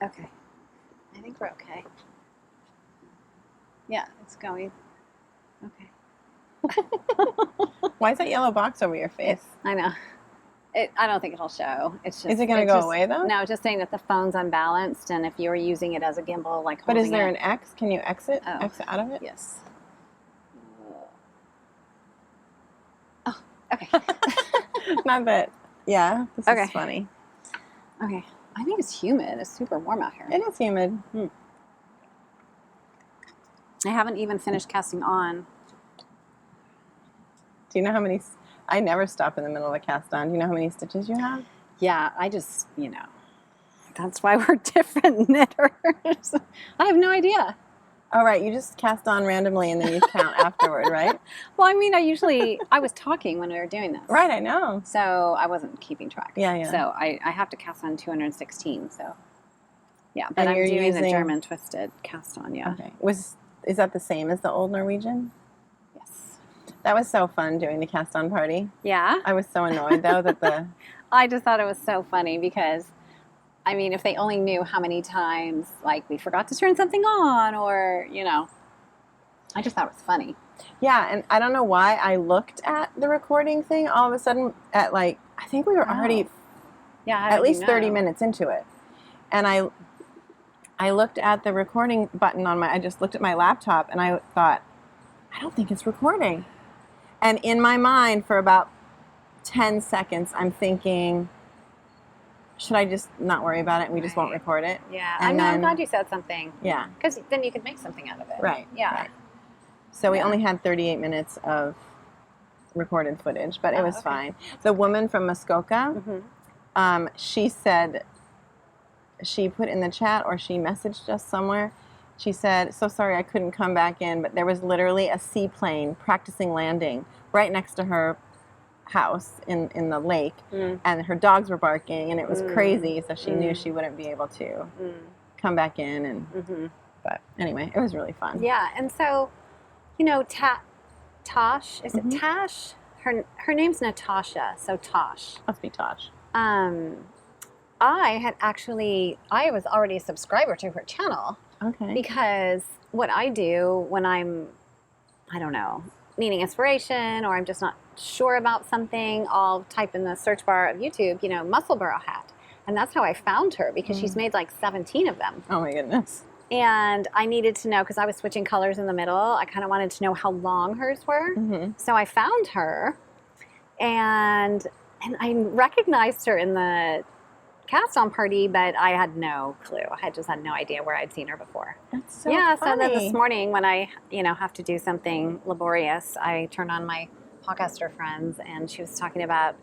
Okay. I think we're okay. Yeah, it's going. Okay. Why is that yellow box over your face? I know. I don't think it'll show. It's just. Is it going to go away though? No, just saying that the phone's unbalanced, and if you were using it as a gimbal, like But holding is there it, an X? Can you exit out of it? Yes. Oh, okay. Not that. Yeah, this is funny. Okay. I think it's humid. It's super warm out here. It is humid. I haven't even finished casting on. Do you know how many? I never stop in the middle of a cast on. Do you know how many stitches you have? Yeah, I just, that's why we're different knitters. I have no idea. Oh, right. You just cast on randomly and then you count afterward, right? Well, I mean, I was talking when we were doing this. Right, I know. So I wasn't keeping track. Yeah. So I have to cast on 216, so. Yeah, but and I'm doing the German twisted cast on, yeah. Okay. Is that the same as the old Norwegian? Yes. That was so fun doing the cast on party. Yeah? I was so annoyed, though, that the... I just thought it was so funny because, I mean, if they only knew how many times, like, we forgot to turn something on or, I just thought it was funny. Yeah, and I don't know why I looked at the recording thing all of a sudden at, I think we were already at least 30 minutes into it. And I looked at the recording button I just looked at my laptop and I thought, I don't think it's recording. And in my mind for about 10 seconds, I'm thinking, should I just not worry about it and we just won't record it? Yeah, I'm glad you said something. Yeah. Because then you could make something out of it. Right. Yeah. Right. So we only had 38 minutes of recorded footage, but it was fine. The woman from Muskoka, she said, she put in the chat or she messaged us somewhere. She said, so sorry I couldn't come back in, but there was literally a seaplane practicing landing right next to her house in the lake, and her dogs were barking, and it was crazy, so she knew she wouldn't be able to come back in. And but anyway, it was really fun. Yeah, and so, Tosh, is it Tash? Her name's Natasha, so Tosh. Must be Tosh. I was already a subscriber to her channel. Okay. Because what I do when I'm, I don't know, needing inspiration or I'm just not sure about something, I'll type in the search bar of YouTube, Musselboro hat. And that's how I found her because she's made like 17 of them. Oh my goodness. And I needed to know, because I was switching colors in the middle, I kind of wanted to know how long hers were. So I found her and I recognized her in the cast on party, but I had no clue. I just had no idea where I'd seen her before. That's so funny. So then this morning when I, have to do something laborious, I turned on my podcaster friends and she was talking about,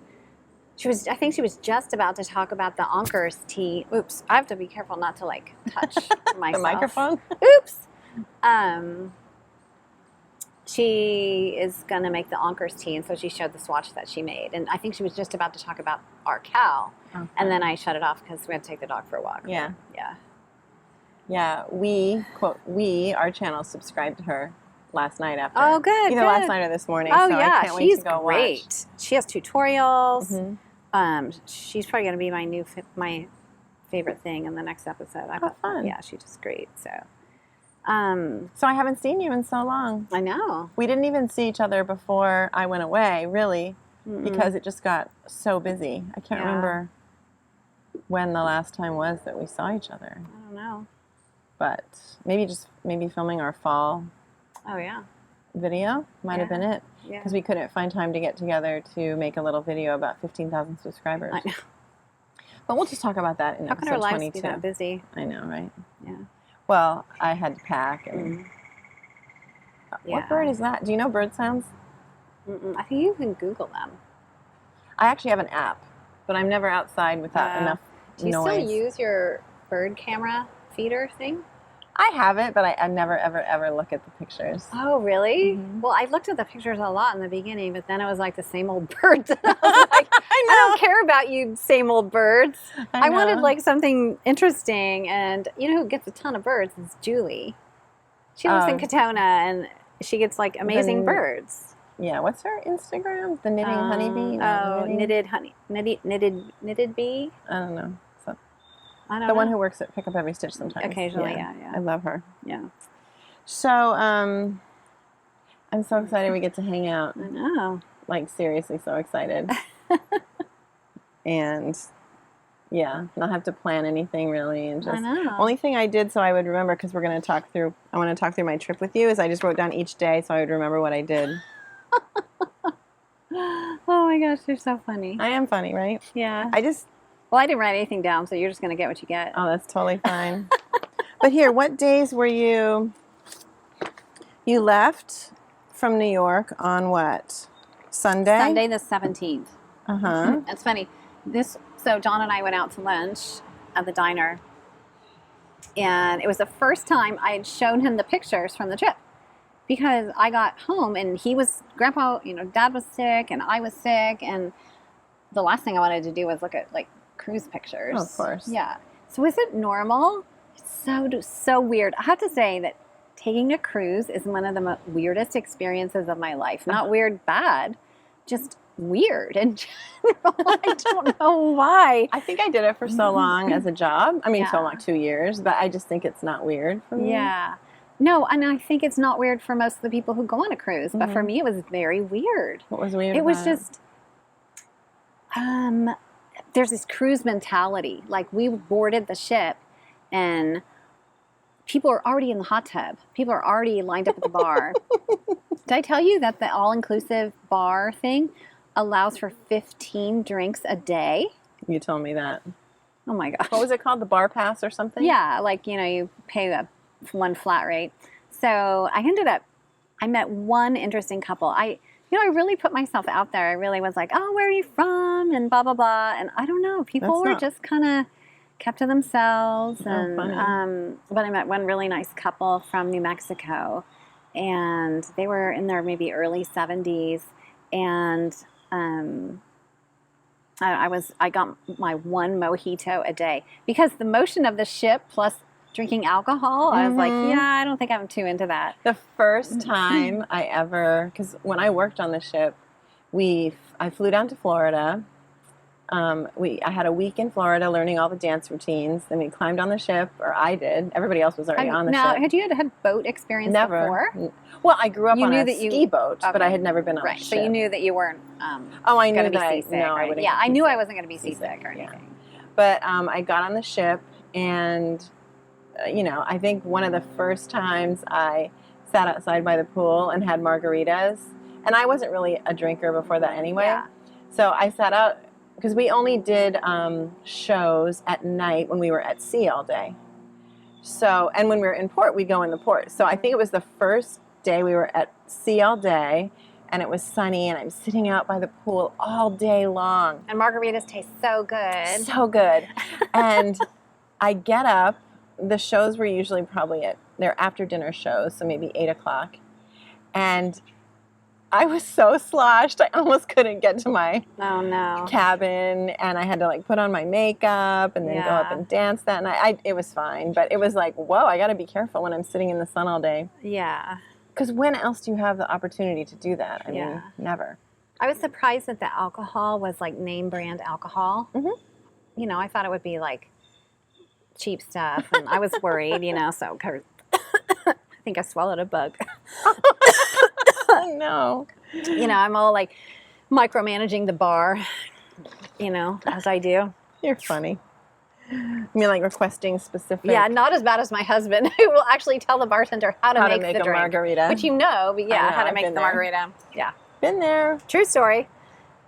I think she was just about to talk about the Onkers tea. Oops, I have to be careful not to touch myself. The microphone? Oops. She is going to make the Onkers tea, and so she showed the swatch that she made. And I think she was just about to talk about our cow. Okay. And then I shut it off because we had to take the dog for a walk. Yeah. Yeah. Yeah, our channel subscribed to her last night after. Oh, good. Either last night or this morning. Oh, so yeah. I can't wait to go great. Watch. She has tutorials. She's probably going to be my favorite thing in the next episode. Fun. Yeah, she's just great. So I haven't seen you in so long. I know. We didn't even see each other before I went away, really, because it just got so busy. I can't remember when the last time was that we saw each other. I don't know. But maybe filming our fall video might have been it. Yeah. Because we couldn't find time to get together to make a little video about 15,000 subscribers. I know. But we'll just talk about that in episode 22. How can our lives be that busy? I know, right? Yeah. Well, I had to pack. And what bird is that? Do you know bird sounds? I think you can Google them. I actually have an app, but I'm never outside without enough noise. Do you still use your bird camera feeder thing? I have it, but I never, ever look at the pictures. Oh, really? Well, I looked at the pictures a lot in the beginning, but then it was like the same old birds. I was like, I don't care about you same old birds. I wanted something interesting, and you know who gets a ton of birds is Julie. She lives in Katona, and she gets amazing birds. Yeah, what's her Instagram? The Knitting Honeybee? Knitted bee. I don't know. I don't The know. one who works at Pick Up Every Stitch sometimes. Occasionally, yeah. I love her. Yeah. So, I'm so excited we get to hang out. I know. Like, seriously, so excited. And, yeah, not have to plan anything really. And just, I know. only thing I did so I would remember, because we're going to talk through, I want to talk through my trip with you, is I just wrote down each day so I would remember what I did. Oh my gosh, you're so funny. I am funny, right? Yeah. Well, I didn't write anything down, so you're just going to get what you get. Oh, that's totally fine. But here, what days were you left from New York on what? Sunday? Sunday the 17th. Uh-huh. It's funny. So John and I went out to lunch at the diner, and it was the first time I had shown him the pictures from the trip, because I got home and Grandpa, Dad was sick and I was sick, and the last thing I wanted to do was look at like cruise pictures. Oh, of course. Yeah. So is it normal? It's so weird. I have to say that taking a cruise is one of the weirdest experiences of my life. Not weird, bad, just weird in general. I don't know why. I think I did it for so long as a job. I mean, so Yeah. long, 2 years, but I just think it's not weird for me. Yeah. No, and I think it's not weird for most of the people who go on a cruise, but for me it was very weird. What was weird It was about it? just there's this cruise mentality. Like, we boarded the ship and people are already in the hot tub. People are already lined up at the bar. Did I tell you that the all-inclusive bar thing allows for 15 drinks a day? You told me that. Oh my gosh. What was it called? The bar pass or something? Yeah, like, you pay one flat rate. So I met one interesting couple. I really put myself out there. I really was like, oh, where are you from? And blah, blah, blah. And I don't know. People were just kind of kept to themselves. And funny. but I met one really nice couple from New Mexico. And they were in their maybe early 70s. And I got my one mojito a day. Because the motion of the ship plus drinking alcohol, I was like, yeah, I don't think I'm too into that. The first time I ever, because when I worked on the ship, I flew down to Florida. I had a week in Florida learning all the dance routines. Then we climbed on the ship, or I did. Everybody else was already on the now, ship. had you had boat experience before? Well, I grew up You on knew a that you- ski boat, but Okay. I had never been on a Right, ship. so you knew that you weren't I knew going to be that. seasick. No, I right? wouldn't. Yeah, get I knew I seasick. wasn't going to be seasick or anything. But I got on the ship, and I think one of the first times I sat outside by the pool and had margaritas, and I wasn't really a drinker before that anyway. Yeah. So I sat out, because we only did shows at night when we were at sea all day. So, and when we were in port, we'd go in the port. So I think it was the first day we were at sea all day, and it was sunny, and I'm sitting out by the pool all day long. And margaritas taste so good. So good. And I get up. The shows were usually they're after dinner shows, so maybe 8 o'clock. And I was so sloshed, I almost couldn't get to my cabin, and I had to put on my makeup and then go up and dance that night. It was fine, but it was like, whoa, I got to be careful when I'm sitting in the sun all day. Yeah. Because when else do you have the opportunity to do that? I mean, never. I was surprised that the alcohol was name brand alcohol. Mm-hmm. I thought it would be cheap stuff, and I was worried, so I think I swallowed a bug. Oh, no. I'm all micromanaging the bar, as I do. You're funny. You mean requesting specific? Yeah, not as bad as my husband, who will actually tell the bartender how to make the a drink. margarita. Which but how to I've make been the there. margarita. Yeah. Been there. True story.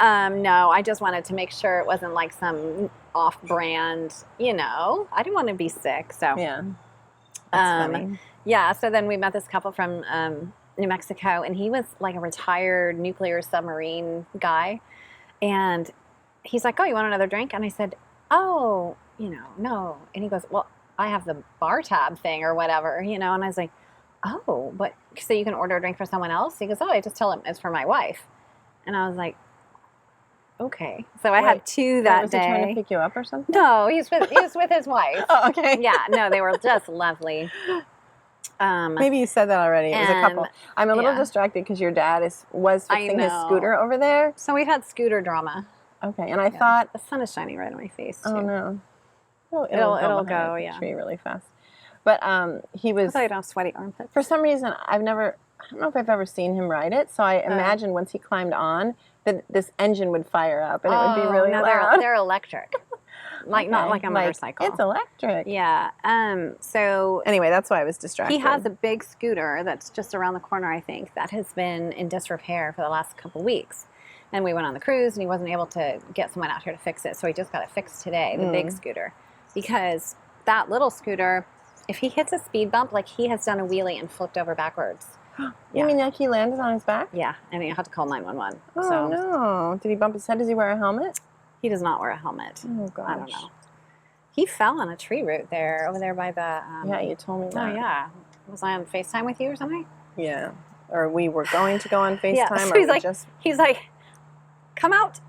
No, I just wanted to make sure it wasn't some off-brand, I didn't want to be sick, so. Yeah. That's funny. Yeah, so then we met this couple from New Mexico, and he was a retired nuclear submarine guy. And he's like, oh, you want another drink? And I said, oh, no. And he goes, well, I have the bar tab thing or whatever, and I was like, oh, but so you can order a drink for someone else? He goes, oh, I just tell him it's for my wife. And I was like, okay. So I had two that was day. Was he trying to pick you up or something? No, he was with his wife. Oh, okay. Yeah, no, they were just lovely. Maybe you said that already. It was a couple. I'm a little distracted because your dad was fixing his scooter over there. So we've had scooter drama. Okay, and I thought the sun is shining right on my face too. Oh no. It'll behind go, the yeah. tree really fast. But he I was, thought you don't have sweaty armpits. for some reason, I don't know if I've ever seen him ride it, so I imagine once he climbed on that this engine would fire up and it would be really loud. They're electric. Like not like a motorcycle. It's electric. Yeah. So anyway, that's why I was distracted. he has a big scooter that's just around the corner, I think, that has been in disrepair for the last couple of weeks. And we went on the cruise and he wasn't able to get someone out here to fix it. So he just got it fixed today, the big scooter. Because that little scooter, if he hits a speed bump, like he has done a wheelie and flipped over backwards. You mean like he landed on his back? Yeah. And he had to call 911. Oh, so no. Did he bump his head? Does he wear a helmet? he does not wear a helmet. Oh, gosh. I don't know. He fell on a tree root over there by the... yeah, you told me that. Oh, yeah. Was I on FaceTime with you or something? Yeah. Or we were going to go on FaceTime. Yeah. So or he's like, come out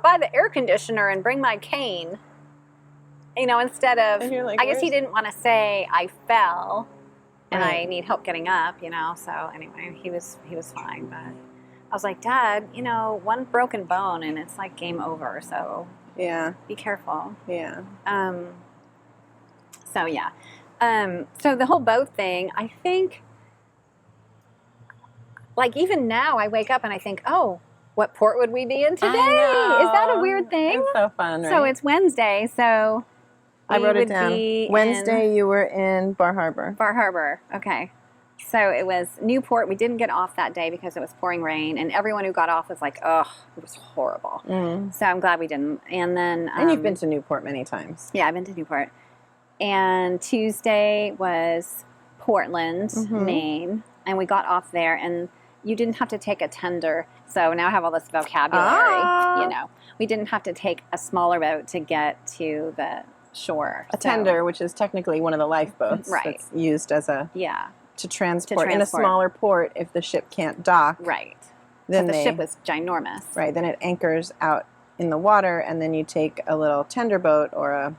by the air conditioner and bring my cane. You know, instead of... And you're like, I guess he didn't want to say, I fell and I need help getting up, you know. So anyway, he was fine. But I was like, Dad, you know, one broken bone and it's like game over. So yeah, be careful. Yeah. So yeah. So the whole boat thing, I think, like even now I wake up and I think, oh, what port would we be in today? Is that a weird thing? It's so fun, right? So it's Wednesday, so I wrote it down. Wednesday you were in Bar Harbor. Bar Harbor, okay. So it was Newport. We didn't get off that day because it was pouring rain, and everyone who got off was like, "Ugh, it was horrible." So I'm glad we didn't. And then, and you've been to Newport many times. Yeah, I've been to Newport. And Tuesday was Portland, Maine, and we got off there, and you didn't have to take a tender. So now I have all this vocabulary. You know, we didn't have to take a smaller boat to get to the shore. A tender, which is technically one of the lifeboats, that's used as a to transport in a smaller port if the ship can't dock. Right. Then but the ship was ginormous. Right. Then it anchors out in the water, and then you take a little tender boat or a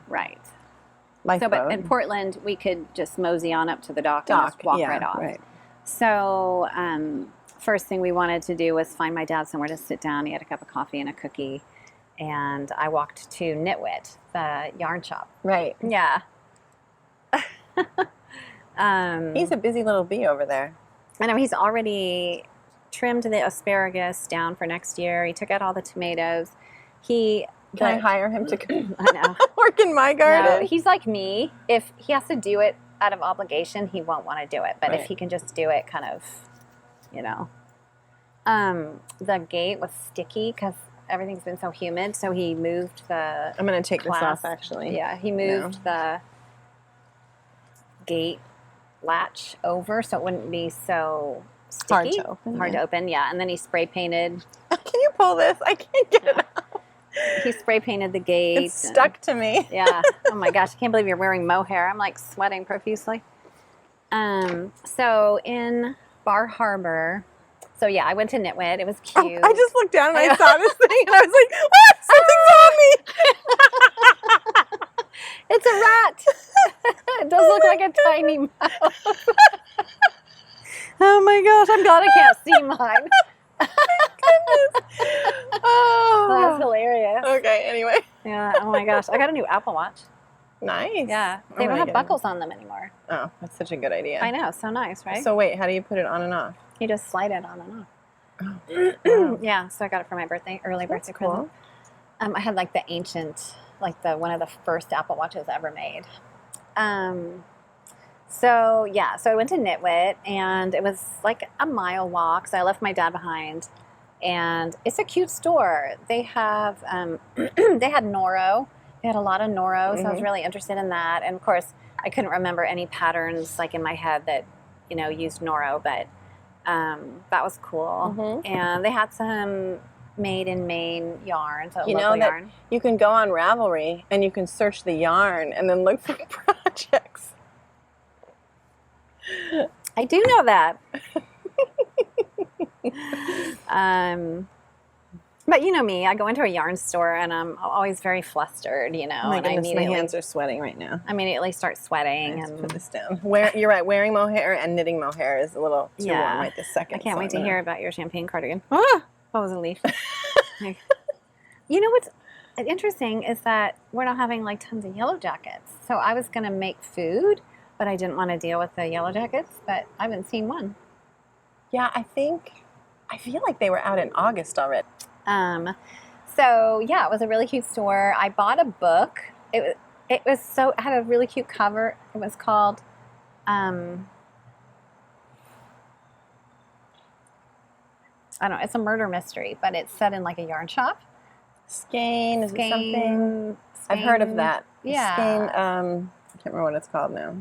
lifeboat. So, but in Portland, we could just mosey on up to the dock and just walk right off. Right. So, first thing we wanted to do was find my dad somewhere to sit down. He had a cup of coffee and a cookie. And I walked to Knitwit, the yarn shop. Right. Yeah. He's a busy little bee over there. I know, he's already trimmed the asparagus down for next year. He took out all the tomatoes. Can I hire him to I know. work in my garden? No, he's like me. If he has to do it out of obligation, he won't want to do it. But if he can just do it kind of, you know. The gate was sticky because everything's been so humid, so he moved the I'm going to take this off, actually. Yeah, he moved the gate latch over so it wouldn't be so sticky. Hard to open, yeah. And then he spray painted. Can you pull this? I can't get it out. He spray painted the gate. It's stuck to me. Yeah. Oh my gosh, I can't believe you're wearing mohair. I'm like sweating profusely. So in Bar Harbor... So yeah, I went to Knitwit. It was cute. I just looked down and I saw this thing and I was like, what? Something's on me. It's a rat. It does look like a tiny mouse. Oh my gosh, I'm glad I can't see mine. Oh, that's hilarious. Okay, anyway. Yeah, oh my gosh. I got a new Apple Watch. Nice. Yeah, they don't have buckles on them anymore. Oh, that's such a good idea. I know, so nice, right? So wait, how do you put it on and off? You just slide it on and off. Oh. Yeah, so I got it for my early birthday present. I had like the ancient, like one of the first Apple Watches ever made. So yeah, so I went to Knitwit and it was like a mile walk. So I left my dad behind, and it's a cute store. They have they had Noro. They had a lot of Noro, so I was really interested in that. And of course, I couldn't remember any patterns like in my head that used Noro, but that was cool. And they had some made in Maine yarns. You know that you can go on Ravelry and you can search the yarn and then look for projects. I do know that. But you know me, I go into a yarn store and I'm always very flustered, Oh my goodness, my hands are sweating right now. I immediately start sweating. Let's put this down. You're right, wearing mohair and knitting mohair is a little too warm right this second. I can't wait to hear about your champagne cardigan. Ah! That was a leaf. You know what's interesting is that we're not having like tons of yellow jackets. So I was going to make food, but I didn't want to deal with the yellow jackets, but I haven't seen one. Yeah, I feel like they were out in August already. So yeah, it was a really cute store. I bought a book. It had a really cute cover. It was called, I don't know, it's a murder mystery, but it's set in like a yarn shop. Skein, is it something? Skein. I've heard of that. Yeah. Skein, I can't remember what it's called now.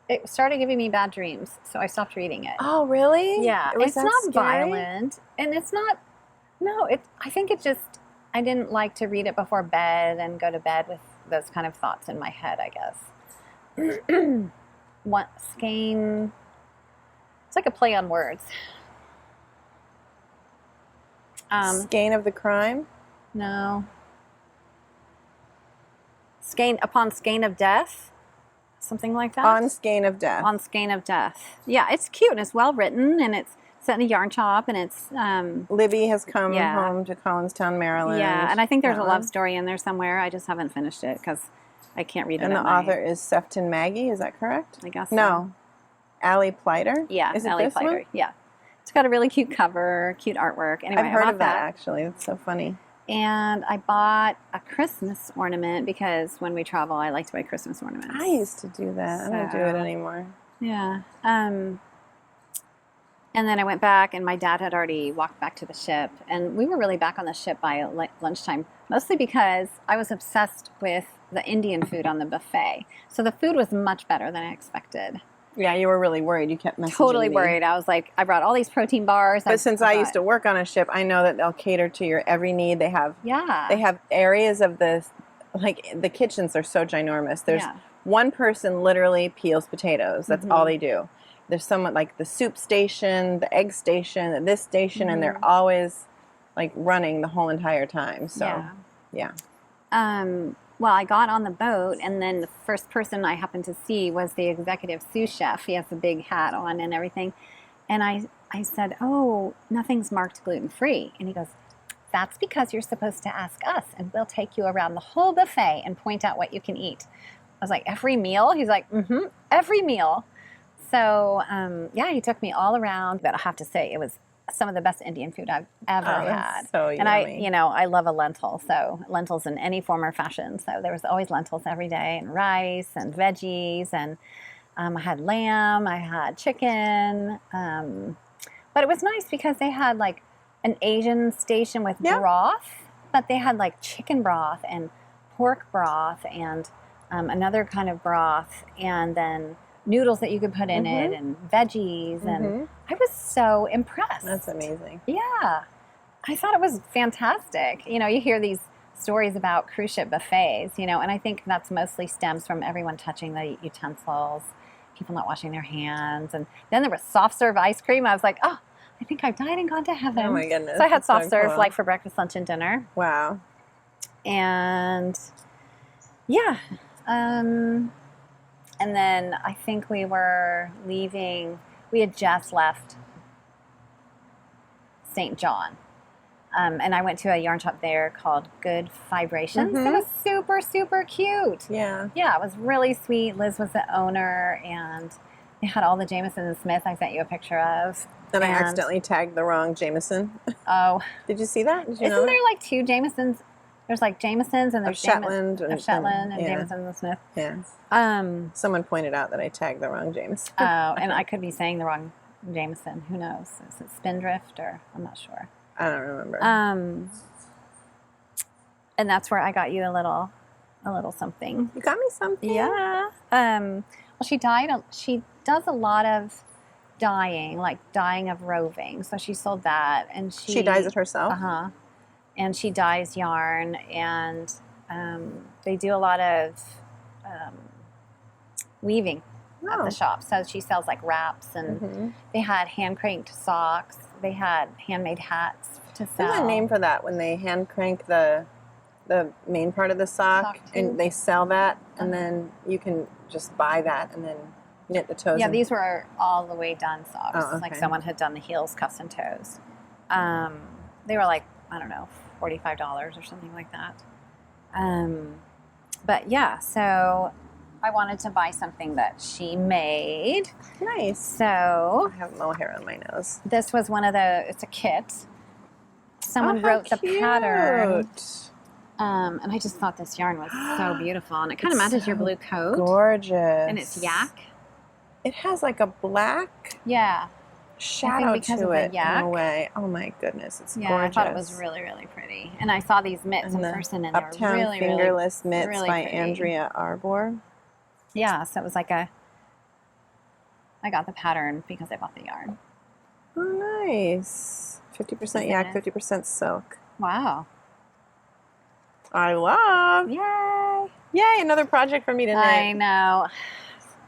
It started giving me bad dreams, so I stopped reading it. Oh, really? Yeah. It's not violent, and it's not, no, I think it just, I didn't like to read it before bed and go to bed with those kind of thoughts in my head, I guess. Skein, it's like a play on words. Skein of the crime? No. Upon skein of death? Something like that? On Skein of Death. On Skein of Death. Yeah, it's cute and it's well written and it's set in a yarn shop and it's... Libby has come home to Collinstown, Maryland. Yeah, and I think there's a love story in there somewhere. I just haven't finished it because I can't read it. And the author is Sefton Maggie, is that correct? I guess so. No. Allie Pleiter? Yeah, is it Allie this Pleiter. one? Yeah. It's got a really cute cover, cute artwork. Anyway, I've heard of that actually. It's so funny. And I bought a Christmas ornament because when we travel, I like to buy Christmas ornaments. I used to do that. I don't do it anymore. Yeah. And then I went back, and my dad had already walked back to the ship. And we were really back on the ship by lunchtime, mostly because I was obsessed with the Indian food on the buffet. So the food was much better than I expected. Yeah, you were really worried. You kept messaging Totally me. Worried. I was like, I brought all these protein bars. But since I used to work on a ship, I know that they'll cater to your every need. They have areas of the, like the kitchens are so ginormous. There's one person literally peels potatoes. That's all they do. There's someone like the soup station, the egg station, this station, and they're always like running the whole entire time. So, yeah. Well, I got on the boat, and then the first person I happened to see was the executive sous chef. He has a big hat on and everything. And I said, oh, nothing's marked gluten-free. And he goes, that's because you're supposed to ask us, and we'll take you around the whole buffet and point out what you can eat. I was like, every meal? He's like, every meal. So, he took me all around. But I have to say, it was some of the best Indian food I've ever had. So and yummy. I love a lentil, so lentils in any form or fashion. So there was always lentils every day, and rice and veggies, and I had lamb, I had chicken. But it was nice because they had like an Asian station with broth, but they had like chicken broth and pork broth and another kind of broth, and then noodles that you could put in it, and veggies, and I was so impressed. That's amazing. Yeah. I thought it was fantastic. You know, you hear these stories about cruise ship buffets, and I think that's mostly stems from everyone touching the utensils, people not washing their hands, and then there was soft serve ice cream. I was like, oh, I think I've died and gone to heaven. Oh my goodness. So I had soft serve cool. like for breakfast, lunch, and dinner. Wow. And and then I think we were leaving, we had just left St. John. And I went to a yarn shop there called Good Vibrations. It was super, super cute. Yeah. Yeah, it was really sweet. Liz was the owner, and they had all the Jameson and Smith I sent you a picture of. And I accidentally tagged the wrong Jameson. Oh. Did you see that? Did you know Isn't that? there like two Jamesons? There's like Jamesons and there's Shetland and Jameson and Smith. Yeah. Someone pointed out that I tagged the wrong Jameson. Oh, and I could be saying the wrong Jameson. Who knows? Is it Spindrift or I'm not sure. I don't remember. And that's where I got you a little something. You got me something? Yeah. Well, she does a lot of dyeing, like dyeing of roving. So she sold that, and she dyes it herself. And she dyes yarn, and they do a lot of weaving at the shop. So she sells like wraps, and they had hand cranked socks. They had handmade hats to sell. There's a name for that when they hand crank the main part of the sock and they sell that, and then you can just buy that and then knit the toes. Yeah, these were all the way done socks. Oh, okay. Like someone had done the heels, cuffs, and toes. They were like I don't know, $45 or something like that. But yeah, so I wanted to buy something that she made. Nice. So I have mohair on my nose. this was it's a kit. Someone wrote the pattern. And I just thought this yarn was so beautiful. And it kind of matches your blue coat. Gorgeous. And it's yak. It has like a black shadow to it in a way. Oh my goodness, it's gorgeous. I thought it was really, really pretty. And I saw these mitts in person, and they were really, Fingerless Mitts really by pretty. Andrea Arbor. Yeah, so it was like I got the pattern because I bought the yarn. Oh, nice. 50% yak, 50% silk. Wow. I love. Yay. Yay, another project for me to knit. I know.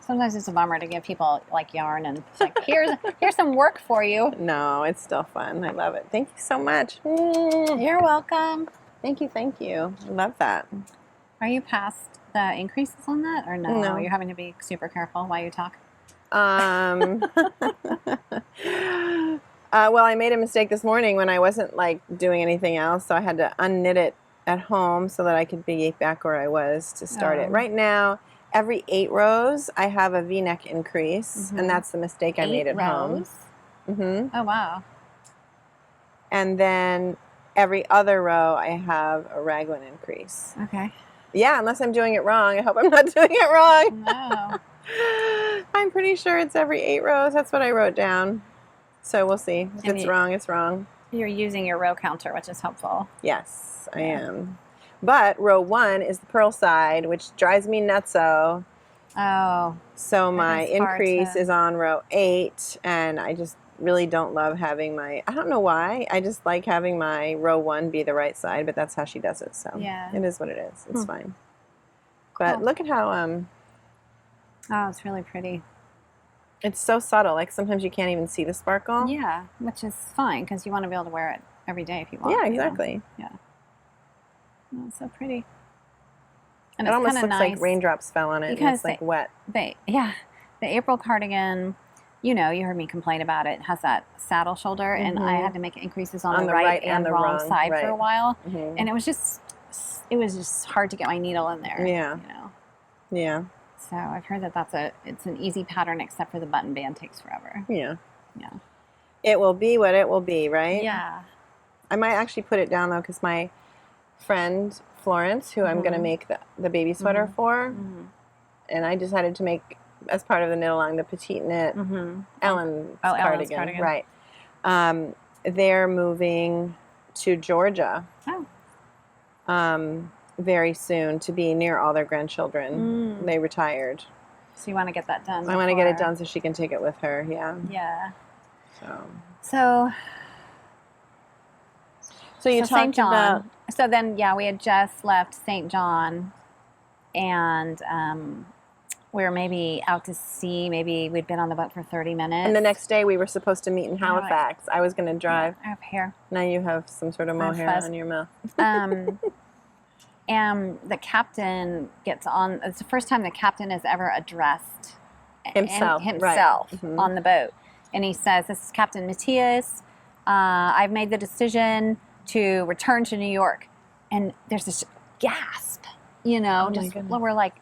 Sometimes it's a bummer to give people like yarn and it's like, here's some work for you. No, it's still fun. I love it. Thank you so much. You're welcome. Thank you. I love that. Are you past the increases on that or no? No. You're having to be super careful while you talk? Well, I made a mistake this morning when I wasn't like doing anything else, so I had to unknit it at home so that I could be back where I was to start it. Right now, every 8 rows, I have a V-neck increase, and that's the mistake I made at home. Mm-hmm. Oh, wow. And then every other row, I have a raglan increase. Okay. Yeah, unless I'm doing it wrong. I hope I'm not doing it wrong. No. I'm pretty sure it's every 8 rows. That's what I wrote down. So we'll see. If it's wrong, it's wrong. You're using your row counter, which is helpful. Yes, I am. But row 1 is the purl side, which drives me nutso. Oh. So my increase is on row 8, and I just really don't love having I don't know why. I just like having my row 1 be the right side, but that's how she does it. So it is what it is. It's fine. But look at how oh, it's really pretty. It's so subtle. Like sometimes you can't even see the sparkle. Yeah, which is fine because you want to be able to wear it every day if you want. Yeah, exactly. Yeah. Oh, it's so pretty. And it it's almost looks nice like raindrops fell on it. And it's like wet. The April cardigan, you heard me complain about it. It has that saddle shoulder, and I had to make increases on the right and the wrong side for a while, and it was just hard to get my needle in there. Yeah. Yeah. So I've heard that it's an easy pattern, except for the button band takes forever. Yeah. Yeah. It will be what it will be, right? Yeah. I might actually put it down though, because my friend Florence, who I'm going to make the baby sweater for, and I decided to make, as part of the knit along, the petite knit Ellen's cardigan. Right. They're moving to Georgia. Very soon to be near all their grandchildren. They retired. So you want to get that done? I want to get it done so she can take it with her. Yeah. Yeah. So you talked about. So then, we had just left St. John, and we were maybe out to sea. Maybe we'd been on the boat for 30 minutes. And the next day we were supposed to meet in Halifax. I was going to drive. I have hair. Now you have some sort of mohair on your mouth. And the captain gets on. It's the first time the captain has ever addressed himself on the boat. And he says, "This is Captain Matthias. I've made the decision to return to New York." And there's this gasp, we're like,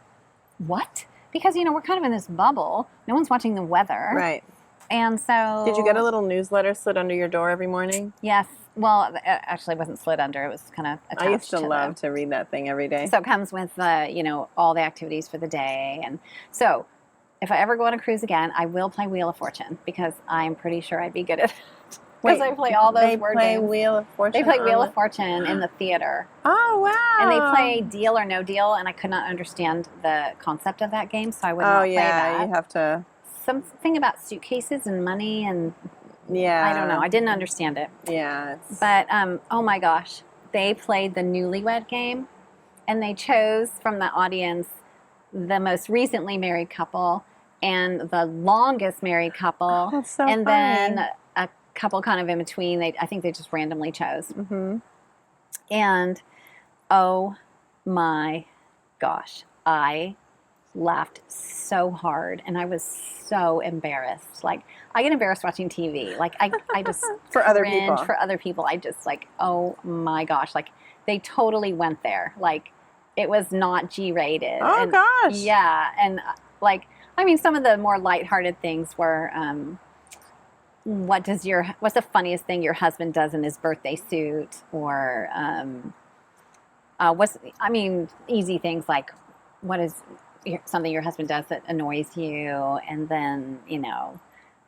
what? Because, we're kind of in this bubble. No one's watching the weather. Right. And so... Did you get a little newsletter slid under your door every morning? Yes. Well, it actually wasn't slid under. It was kind of attached. I used to love to read that thing every day. So it comes with, all the activities for the day. And so if I ever go on a cruise again, I will play Wheel of Fortune because I'm pretty sure I'd be good at it. Because I play all those word games. They play Wheel of Fortune? They play Wheel of Fortune in the theater. Oh, wow. And they play Deal or No Deal, and I could not understand the concept of that game, so I would not play that. You have to... Something about suitcases and money and... Yeah. I don't know. I didn't understand it. Yeah. But, oh my gosh. They played the newlywed game, and they chose from the audience the most recently married couple and the longest married couple. Oh, that's so and funny. Then a couple kind of in between. I think they just randomly chose. And, oh my gosh. I laughed so hard, and I was so embarrassed. Like, I get embarrassed watching TV. Like, I just For other cringe people. for other people. I just like, oh my gosh, like they totally went there. Like, it was not G-rated. Oh, gosh. Yeah, and like, I mean, some of the more lighthearted things were, what's the funniest thing your husband does in his birthday suit, or easy things like, what is something your husband does that annoys you, and then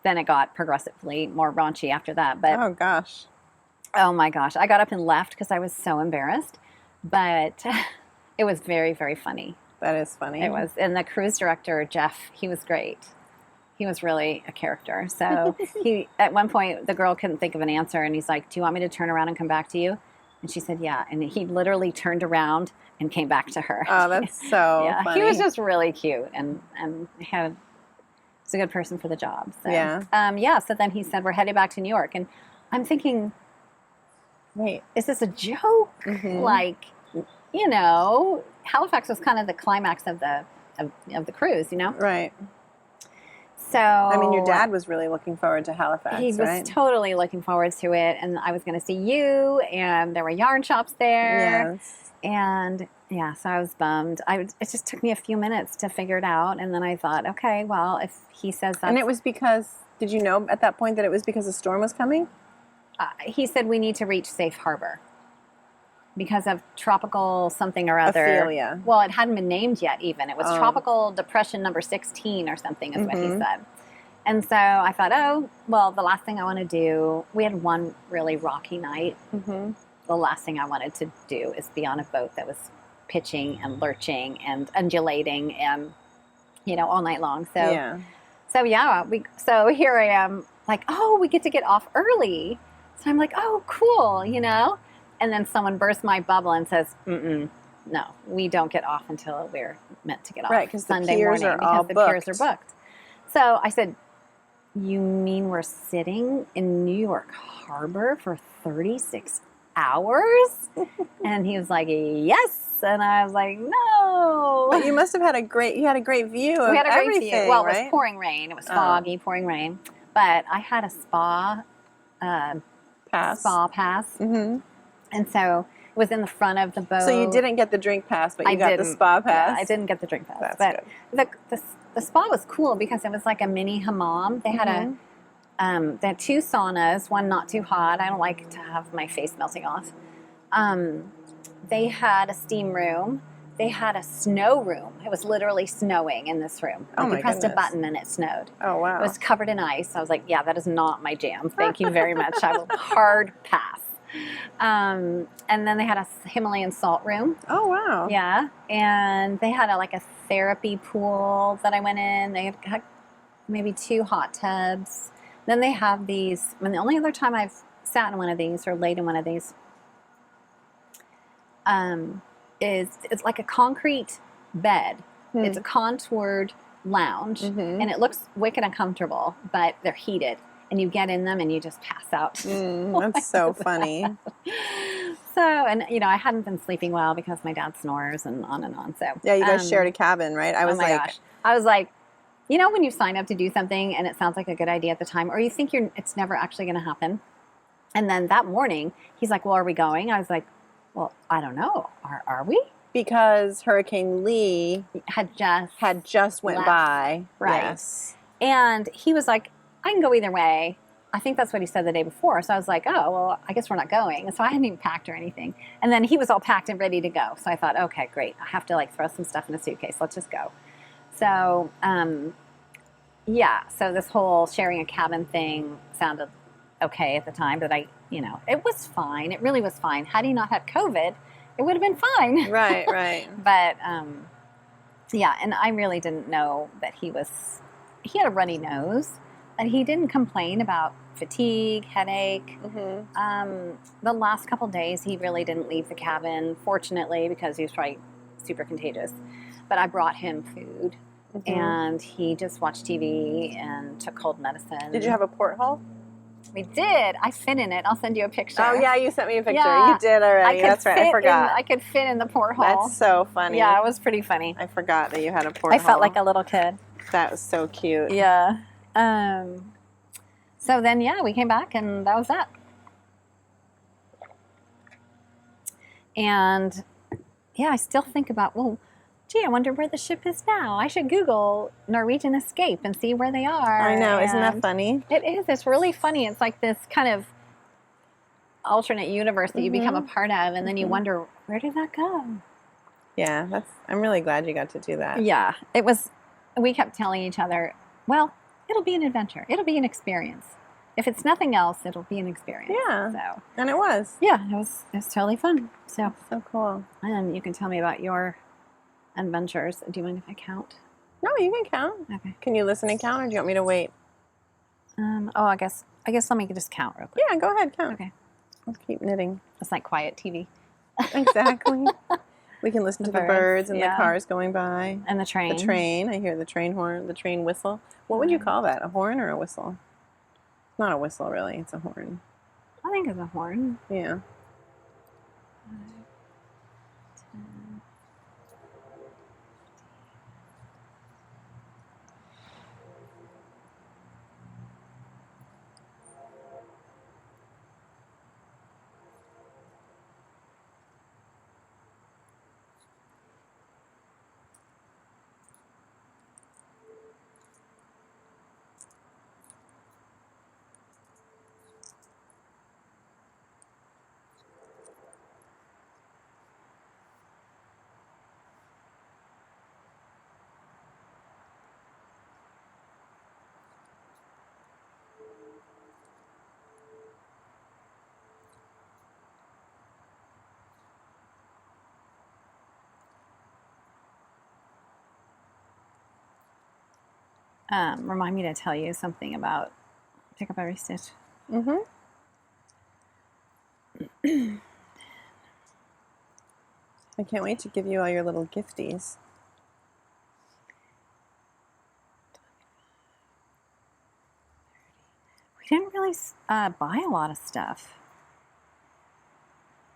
then it got progressively more raunchy after that. But oh gosh, oh my gosh, I got up and left because I was so embarrassed, but it was very, very funny. That is funny. It was. And the cruise director, Jeff, he was great. He was really a character. So at one point, the girl couldn't think of an answer, and he's like, do you want me to turn around and come back to you? And she said, yeah. And he literally turned around and came back to her. Oh, that's so yeah, funny. he was just really cute, and was a good person for the job. So, so then he said, we're headed back to New York. And I'm thinking, wait, is this a joke? Mm-hmm. Like, Halifax was kind of the climax of the cruise, Right. So I mean, your dad was really looking forward to Halifax, he was right? Totally looking forward to it, and I was going to see you, and there were yarn shops there. Yes. And so I was bummed. It just took me a few minutes to figure it out, and then I thought, okay, well, if he says that, and it was because, did you know at that point that it was because a storm was coming? He said we need to reach safe harbor because of tropical something or other. Ophelia. Well, it hadn't been named yet even. It was tropical depression number 16 or something is what he said. And so I thought, oh, well, the last thing I want to do, we had one really rocky night. Mm-hmm. The last thing I wanted to do is be on a boat that was pitching and lurching and undulating and, all night long. So, so here I am like, oh, we get to get off early. So I'm like, oh, cool, And then someone bursts my bubble and says, no, we don't get off until we're meant to get off. Right, because the Sunday piers morning, are all because the piers booked. are booked. So I said, you mean we're sitting in New York Harbor for 36 hours? And he was like, yes. And I was like, no. But you must have had a great view of everything, Well, it right? was pouring rain. It was foggy, pouring rain. But I had a spa pass. Mm-hmm. And so it was in the front of the boat. So you didn't get the drink pass, but you got the spa pass. Yeah, I didn't get the drink pass. That's but the spa was cool because it was like a mini hammam. They had they had two saunas, one not too hot. I don't like to have my face melting off. They had a steam room. They had a snow room. It was literally snowing in this room. Oh, you pressed a button and it snowed. Oh, wow. It was covered in ice. I was like, yeah, that is not my jam. Thank you very much. I will hard pass. And then they had a Himalayan salt room. Oh, wow. Yeah. And they had a therapy pool that I went in. They had maybe 2 hot tubs. Then they have these, the only other time I've sat in one of these or laid in one of these it's like a concrete bed. It's a contoured lounge, and it looks wicked uncomfortable, but they're heated, and you get in them and you just pass out. That's so funny. So, and I hadn't been sleeping well because my dad snores and on. So yeah, you guys shared a cabin, right? I was like, when you sign up to do something and it sounds like a good idea at the time, or you think it's never actually going to happen, and then that morning he's like, well, are we going? I was like, well, I don't know. Are we? Because Hurricane Lee had just went left. by. Right. Yes. And he was like, I can go either way. I think that's what he said the day before. So I was like, oh, well, I guess we're not going. And so I hadn't even packed or anything. And then he was all packed and ready to go. So I thought, okay, great. I have to throw some stuff in a suitcase. Let's just go. So, so this whole sharing a cabin thing sounded okay at the time, but it was fine. It really was fine. Had he not had COVID, it would have been fine. Right, right. But, and I really didn't know that he had a runny nose, and he didn't complain about fatigue, headache. The last couple days, he really didn't leave the cabin, fortunately, because he was probably super contagious. But I brought him food, and he just watched TV and took cold medicine. Did you have a porthole? We did. I fit in it. I'll send you a picture. Oh, yeah, you sent me a picture. Yeah. You did already. That's right. I forgot. I could fit in the porthole. That's so funny. Yeah, it was pretty funny. I forgot that you had a porthole. I felt like a little kid. That was so cute. Yeah. So then, we came back, and that was that. And, I still think about, I wonder where the ship is now. I should Google Norwegian Escape and see where they are. I know. Isn't that funny? It is. It's really funny. It's like this kind of alternate universe that you become a part of, and then you wonder, where did that go? Yeah, I'm really glad you got to do that. Yeah. We kept telling each other, it'll be an adventure. It'll be an experience. If it's nothing else, it'll be an experience. Yeah. So. And it was. Yeah, it was totally fun. So cool. And you can tell me about your adventures. Do you mind if I count? No, you can count. Okay. Can you listen and count, or do you want me to wait? I guess let me just count real quick. Yeah, go ahead, count. Okay. Let's keep knitting. It's like quiet TV. Exactly. We can listen to the birds and the cars going by. And the train. The train. I hear the train horn, the train whistle. What would you call that? A horn or a whistle? It's not a whistle, really. It's a horn. I think it's a horn. Yeah. 5, 10. Remind me to tell you something about pick up every stitch. Mm-hmm. I can't wait to give you all your little gifties. We didn't really buy a lot of stuff.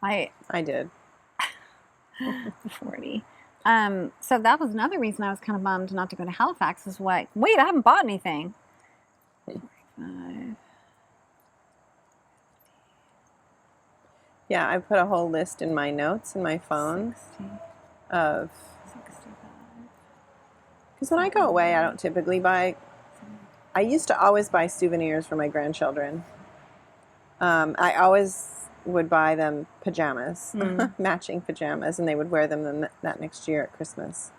I did. 40. So that was another reason I was kind of bummed not to go to Halifax. Is wait, I haven't bought anything. 45. Yeah, I put a whole list in my notes in my phone 60, of 65. Because when I go away, I don't typically buy. I used to always buy souvenirs for my grandchildren. I always would buy them pajamas, matching pajamas, and they would wear them that next year at Christmas.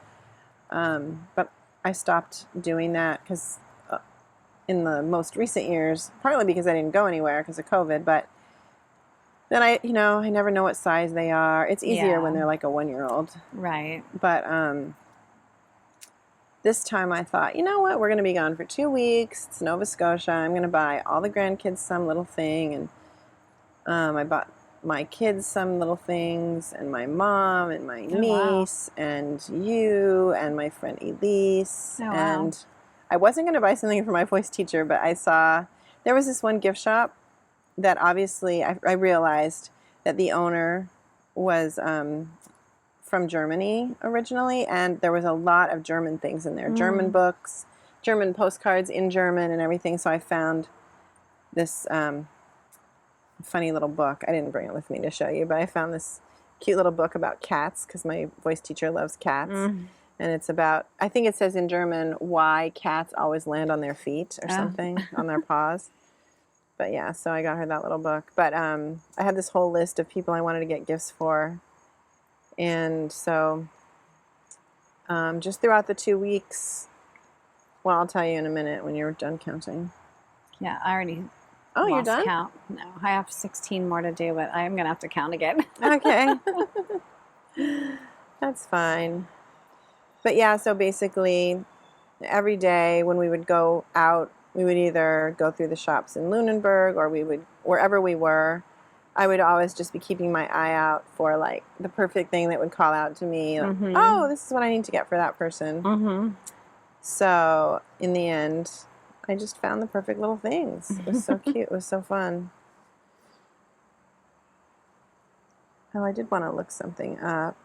But I stopped doing that because in the most recent years, partly because I didn't go anywhere because of COVID, but then I never know what size they are. It's easier when they're like a 1-year-old. Right. But this time I thought, you know what, we're going to be gone for 2 weeks. It's Nova Scotia. I'm going to buy all the grandkids some little thing, and I bought my kids some little things, and my mom, and my niece, and you, and my friend Elise. And I wasn't going to buy something for my voice teacher, but I saw there was this one gift shop that obviously I realized that the owner was from Germany originally, and there was a lot of German things in there. German books, German postcards in German and everything. So I found this funny little book. I didn't bring it with me to show you, but I found this cute little book about cats because my voice teacher loves cats. And it's about, I think it says in German, why cats always land on their feet or something, on their paws. But yeah, so I got her that little book. But I had this whole list of people I wanted to get gifts for. And so just throughout the 2 weeks, well, I'll tell you in a minute when you're done counting. Yeah, I already you're done? Count. No, I have 16 more to do, but I'm going to have to count again. Okay. That's fine. But yeah, so basically every day when we would go out, we would either go through the shops in Lunenburg or we would, wherever we were, I would always just be keeping my eye out for like the perfect thing that would call out to me. Like, oh, this is what I need to get for that person. So in the end, I just found the perfect little things. It was so cute. It was so fun. Oh, I did want to look something up.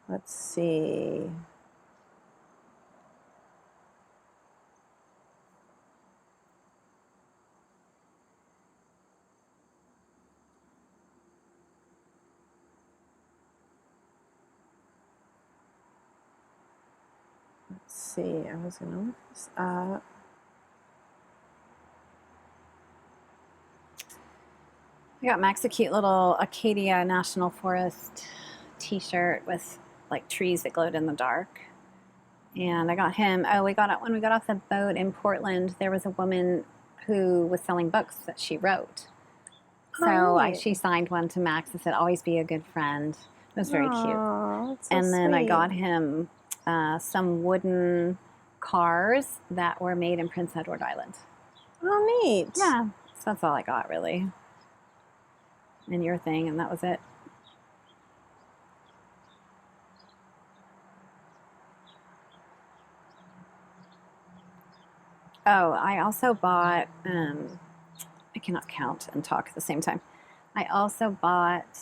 Let's see. Let's see. I was going to look this up. I got Max a cute little Acadia National Forest t-shirt with like trees that glowed in the dark. And I got him, when we got off the boat in Portland, there was a woman who was selling books that she wrote. So she signed one to Max and said, always be a good friend. It was very cute. That's so and then sweet. I got him some wooden cars that were made in Prince Edward Island. Oh, neat. Yeah, so that's all I got really. And your thing, and that was it. Oh, I also bought, I cannot count and talk at the same time. I also bought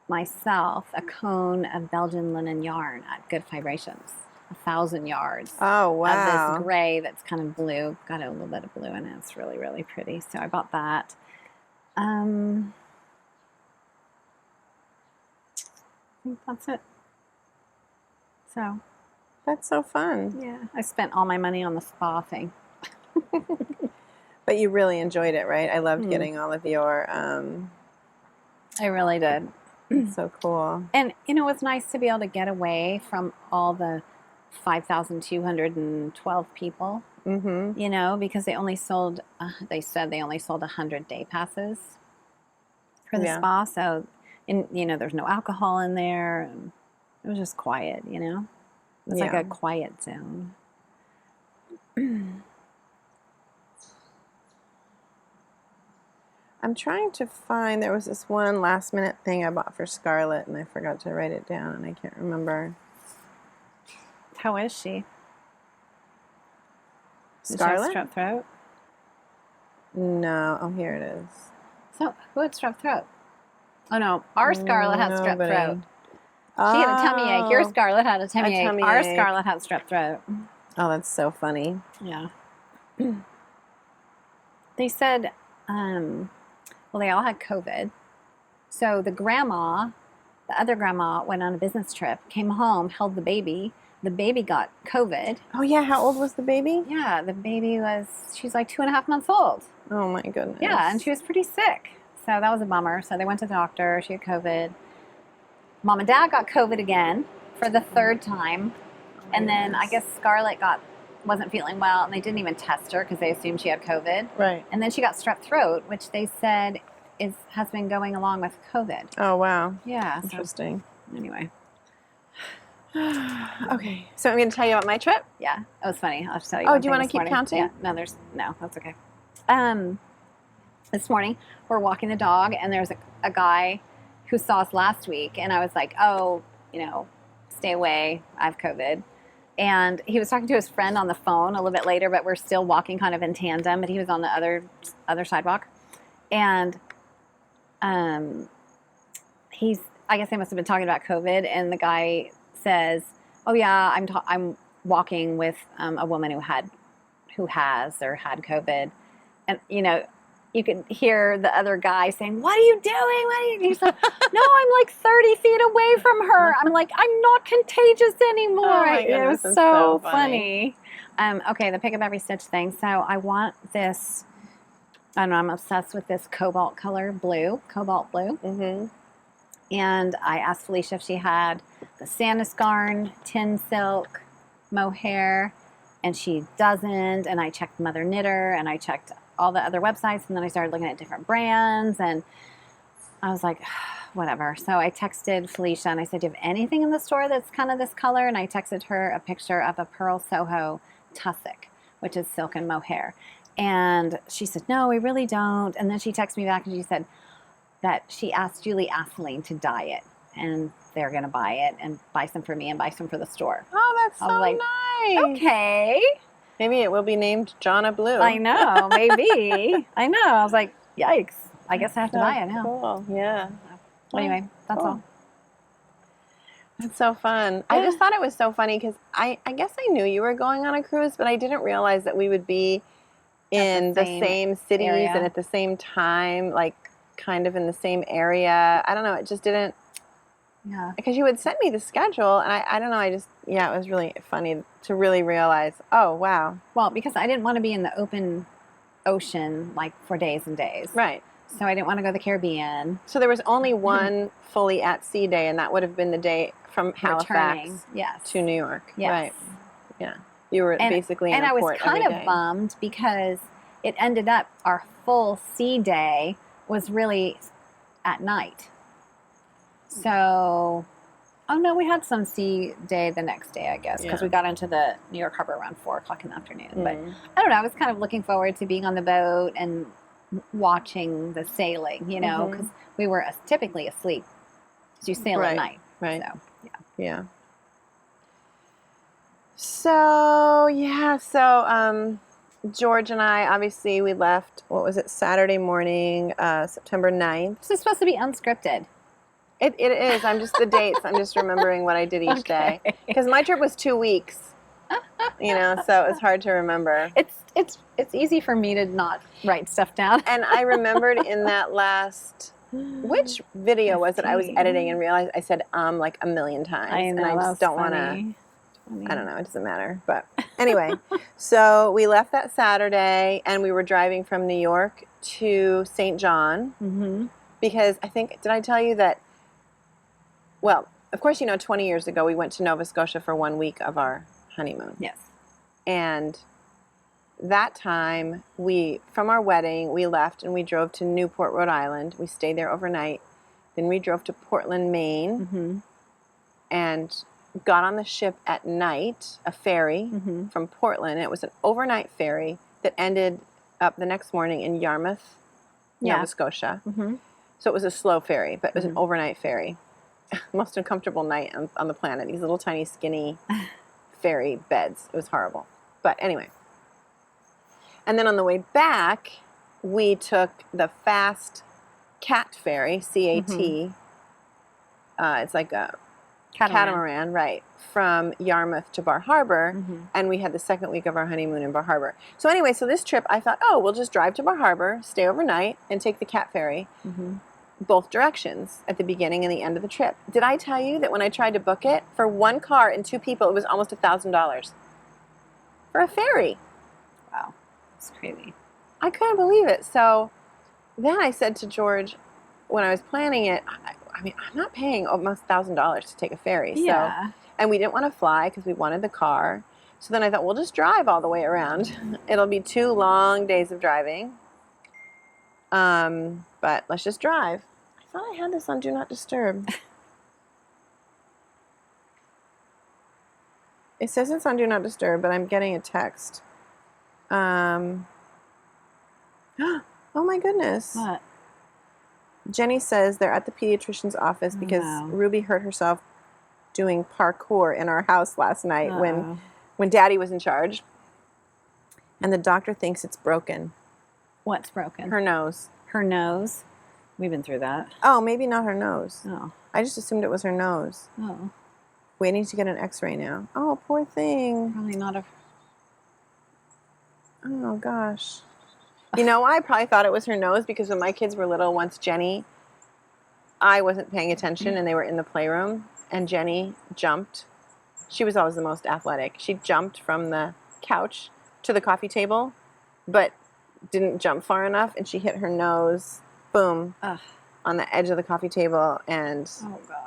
myself a cone of Belgian linen yarn at Good Vibrations. 1,000 yards. Oh, wow. Of this gray that's kind of blue. Got a little bit of blue in it. It's really, really pretty. So I bought that. I think that's it. So. That's so fun. Yeah. I spent all my money on the spa thing. But you really enjoyed it, right? I loved getting all of your... I really did. So cool. And, you know, it's nice to be able to get away from all the 5,212 people, you know, because they only sold, they said they only sold 100 day passes for the spa. So, you know, there's no alcohol in there. And it was just quiet, you know. It was like a quiet zone. I'm trying to find, there was this one last minute thing I bought for Scarlett and I forgot to write it down and I can't remember. How is she? Scarlett? Strep throat? No. Oh, here it is. So, who had strep throat? Oh, no. Our Scarlett had strep throat. She had a tummy ache. Your Scarlett had a tummy ache. Our Scarlett had strep throat. Oh, that's so funny. Yeah. They said, well, they all had COVID. So the other grandma went on a business trip, came home, held the baby. The baby got COVID. Oh, yeah. How old was the baby? Yeah, the baby she's like 2.5 months old. Oh, my goodness. Yeah, and she was pretty sick. So that was a bummer. So they went to the doctor. She had COVID. Mom and Dad got COVID again for the third time. And then I guess Scarlett wasn't feeling well, and they didn't even test her because they assumed she had COVID. Right. And then she got strep throat, which they said has been going along with COVID. Oh, wow. Yeah. Interesting. So, anyway. Okay. So I'm going to tell you about my trip? Yeah. It was funny. I'll just tell you. Oh, do you want to keep counting? Yeah. No, that's okay. This morning, we're walking the dog, and there's a guy who saw us last week, and I was like, oh, you know, stay away. I have COVID. And he was talking to his friend on the phone a little bit later, but we're still walking kind of in tandem, but he was on the other sidewalk. And I guess they must have been talking about COVID, and the guy says, oh yeah, I'm walking with a woman who had COVID. And, you know, you can hear the other guy saying, what are you doing? And he's like, no, I'm like 30 feet away from her. I'm like, I'm not contagious anymore. Oh my goodness, it was so funny. Okay, the pick up every stitch thing. So I want this, I don't know, I'm obsessed with this cobalt blue. And I asked Felicia if she had the Sandusgarn, tin silk, mohair, and she doesn't. And I checked Mother Knitter, and I checked all the other websites, and then I started looking at different brands, and I was like, whatever. So I texted Felicia, and I said, do you have anything in the store that's kind of this color? And I texted her a picture of a Pearl Soho tussock, which is silk and mohair. And she said, no, we really don't. And then she texted me back, and she said that she asked Julie Atheling to dye it, and they're going to buy it and buy some for me and buy some for the store. Oh, that's so nice. Okay. Maybe it will be named Jonna Blue. I know, maybe. I know. I was like, yikes. I guess I have to buy it now. Cool. Yeah. Anyway, that's all. That's so fun. I just thought it was so funny because I guess I knew you were going on a cruise, but I didn't realize that we would be in the same cities area. and at the same time, like kind of in the same area. I don't know. It just didn't. Yeah. Because you would send me the schedule, and I don't know. It was really funny to really realize, oh, wow. Well, because I didn't want to be in the open ocean like for days and days. Right. So I didn't want to go to the Caribbean. So there was only one fully at sea day, and that would have been the day from Halifax to New York. Yes. Right. Yeah. You were basically in a port And I was kind of bummed because it ended up our full sea day was really at night. So, oh no, we had some sea day the next day, I guess, because we got into the New York Harbor around 4 o'clock in the afternoon. But I don't know, I was kind of looking forward to being on the boat and watching the sailing, you know, because we were typically asleep. So you sail at night. Right. So, yeah. So, George and I, obviously, we left, what was it, Saturday morning, September 9th. This is supposed to be unscripted. It is. I'm just the dates. I'm just remembering what I did each day. Because my trip was 2 weeks, you know, so it was hard to remember. It's easy for me to not write stuff down. And I remembered in that last, which video was it I was editing and realized I said like a million times. I know, and I just don't want to, I don't know, it doesn't matter. But anyway, so we left that Saturday and we were driving from New York to St. John. Because I think, did I tell you that, well, of course, you know, 20 years ago, we went to Nova Scotia for 1 week of our honeymoon. Yes. And that time, from our wedding, we left and we drove to Newport, Rhode Island. We stayed there overnight. Then we drove to Portland, Maine, and got on the ship at night, a ferry from Portland. It was an overnight ferry that ended up the next morning in Yarmouth, Nova Scotia. So it was a slow ferry, but it was an overnight ferry. Most uncomfortable night on the planet. These little tiny skinny ferry beds. It was horrible. But anyway. And then on the way back, we took the fast cat ferry, C-A-T. It's like a catamaran, right, from Yarmouth to Bar Harbor. And we had the second week of our honeymoon in Bar Harbor. So anyway, so this trip, I thought, oh, we'll just drive to Bar Harbor, stay overnight, and take the cat ferry. Both directions at the beginning and the end of the trip. Did I tell you that when I tried to book it, for one car and 2 people, it was almost $1,000 for a ferry? Wow, it's crazy. I couldn't believe it. So then I said to George, when I was planning it, I mean, I'm not paying almost $1,000 to take a ferry. So, and we didn't want to fly because we wanted the car. So then I thought, we'll just drive all the way around. It'll be 2 long days of driving. But let's just drive. I thought I had this on Do Not Disturb. It says it's on Do Not Disturb, but I'm getting a text. Oh my goodness. What? Jenny says they're at the pediatrician's office because Ruby hurt herself doing parkour in our house last night when Daddy was in charge. And the doctor thinks it's broken. What's broken? Her nose. Her nose? We've been through that. Oh, maybe not her nose. Oh. I just assumed it was her nose. Oh. Waiting to get an x-ray now. Oh, poor thing. Probably not a... Oh, gosh. You know, I probably thought it was her nose because when my kids were little, once Jenny, I wasn't paying attention and they were in the playroom and Jenny jumped. She was always the most athletic. She jumped from the couch to the coffee table, but didn't jump far enough and she hit her nose, boom, on the edge of the coffee table. And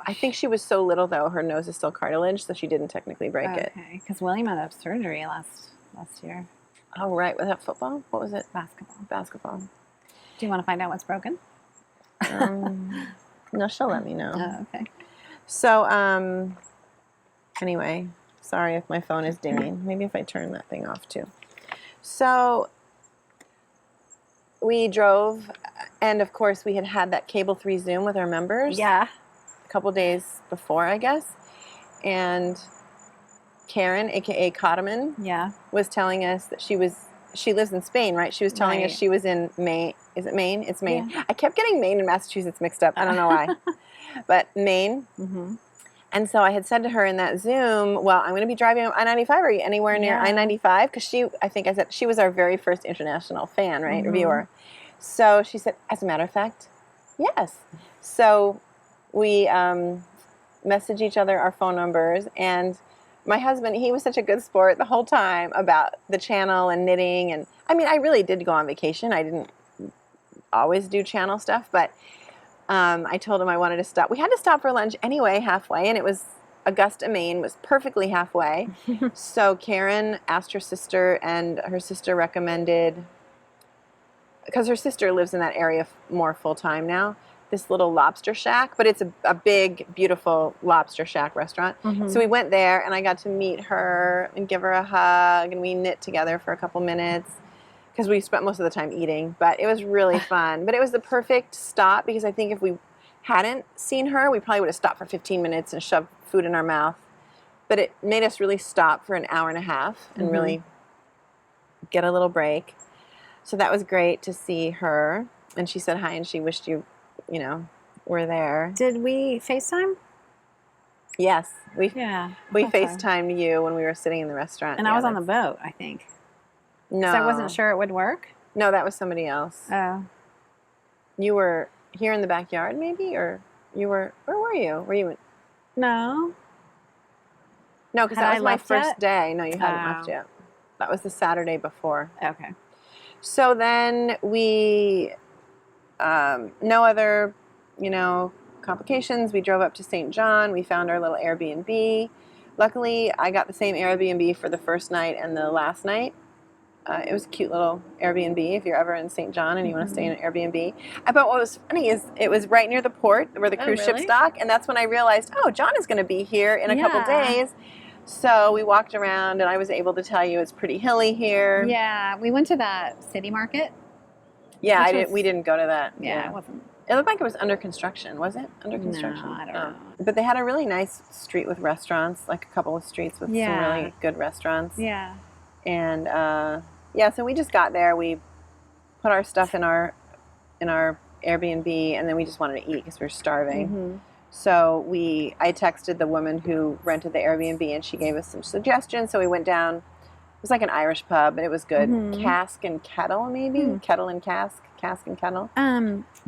I think she was so little, though, her nose is still cartilage, so she didn't technically break it. Okay, because William had a surgery last year. Oh, right. Was that football? What was it? Basketball. Do you want to find out what's broken? No, she'll let me know. Oh, okay. So, anyway, sorry if my phone is dinging. Maybe if I turn that thing off, too. So, we drove, and of course, we had that Cable 3 Zoom with our members. Yeah. A couple days before, I guess. And Karen, aka Cottoman, Yeah. was telling us that she lives in Spain, right? She was telling us she was in Maine. Is it Maine? It's Maine. Yeah. I kept getting Maine and Massachusetts mixed up. I don't know why. But Maine. Mm-hmm. And so I had said to her in that Zoom, well, I'm going to be driving on I-95. Are you anywhere near I-95? Because I think I said she was our very first international fan, right? Viewer. So she said, as a matter of fact, yes. So we messaged each other our phone numbers, and my husband, he was such a good sport the whole time about the channel and knitting. And I mean, I really did go on vacation. I didn't always do channel stuff, but I told him I wanted to stop. We had to stop for lunch anyway, halfway, and it was Augusta, Maine, was perfectly halfway. So Karen asked her sister, and her sister recommended, because her sister lives in that area more full-time now, this little lobster shack, but it's a big, beautiful lobster shack restaurant. So we went there, and I got to meet her and give her a hug, and we knit together for a couple minutes, because we spent most of the time eating, but it was really fun. But it was the perfect stop, because I think if we hadn't seen her, we probably would have stopped for 15 minutes and shoved food in our mouth. But it made us really stop for an hour and a half and really get a little break. So that was great to see her. And she said hi, and she wished you were there. Did we FaceTime? Yes. We Okay. FaceTimed you when we were sitting in the restaurant. And I was on the boat, I think. No. So I wasn't sure it would work. No, that was somebody else. Oh. You were here in the backyard, maybe? Or you were, where were you? Were you in? No. No, because Had that I was my left first yet? day. No, you hadn't Oh. left yet. That was the Saturday before. Okay. So then we, no other, complications. We drove up to St. John. We found our little Airbnb. Luckily, I got the same Airbnb for the first night and the last night. It was a cute little Airbnb if you're ever in St. John and you want to stay in an Airbnb. But what was funny is it was right near the port where the cruise ships dock, and that's when I realized, John is going to be here in a couple days. So we walked around, and I was able to tell you it's pretty hilly here. Yeah, we went to that city market. Yeah, we didn't go to that. Yeah, it wasn't. It looked like it was under construction. Was it under construction? No, I don't know. But they had a really nice street with restaurants, like a couple of streets with some really good restaurants. Yeah. And so we just got there. We put our stuff in our Airbnb, and then we just wanted to eat because we were starving. So I texted the woman who rented the Airbnb, and she gave us some suggestions. So we went down. It was like an Irish pub, but it was good. Cask and Kettle, maybe? Kettle and Cask and Kettle.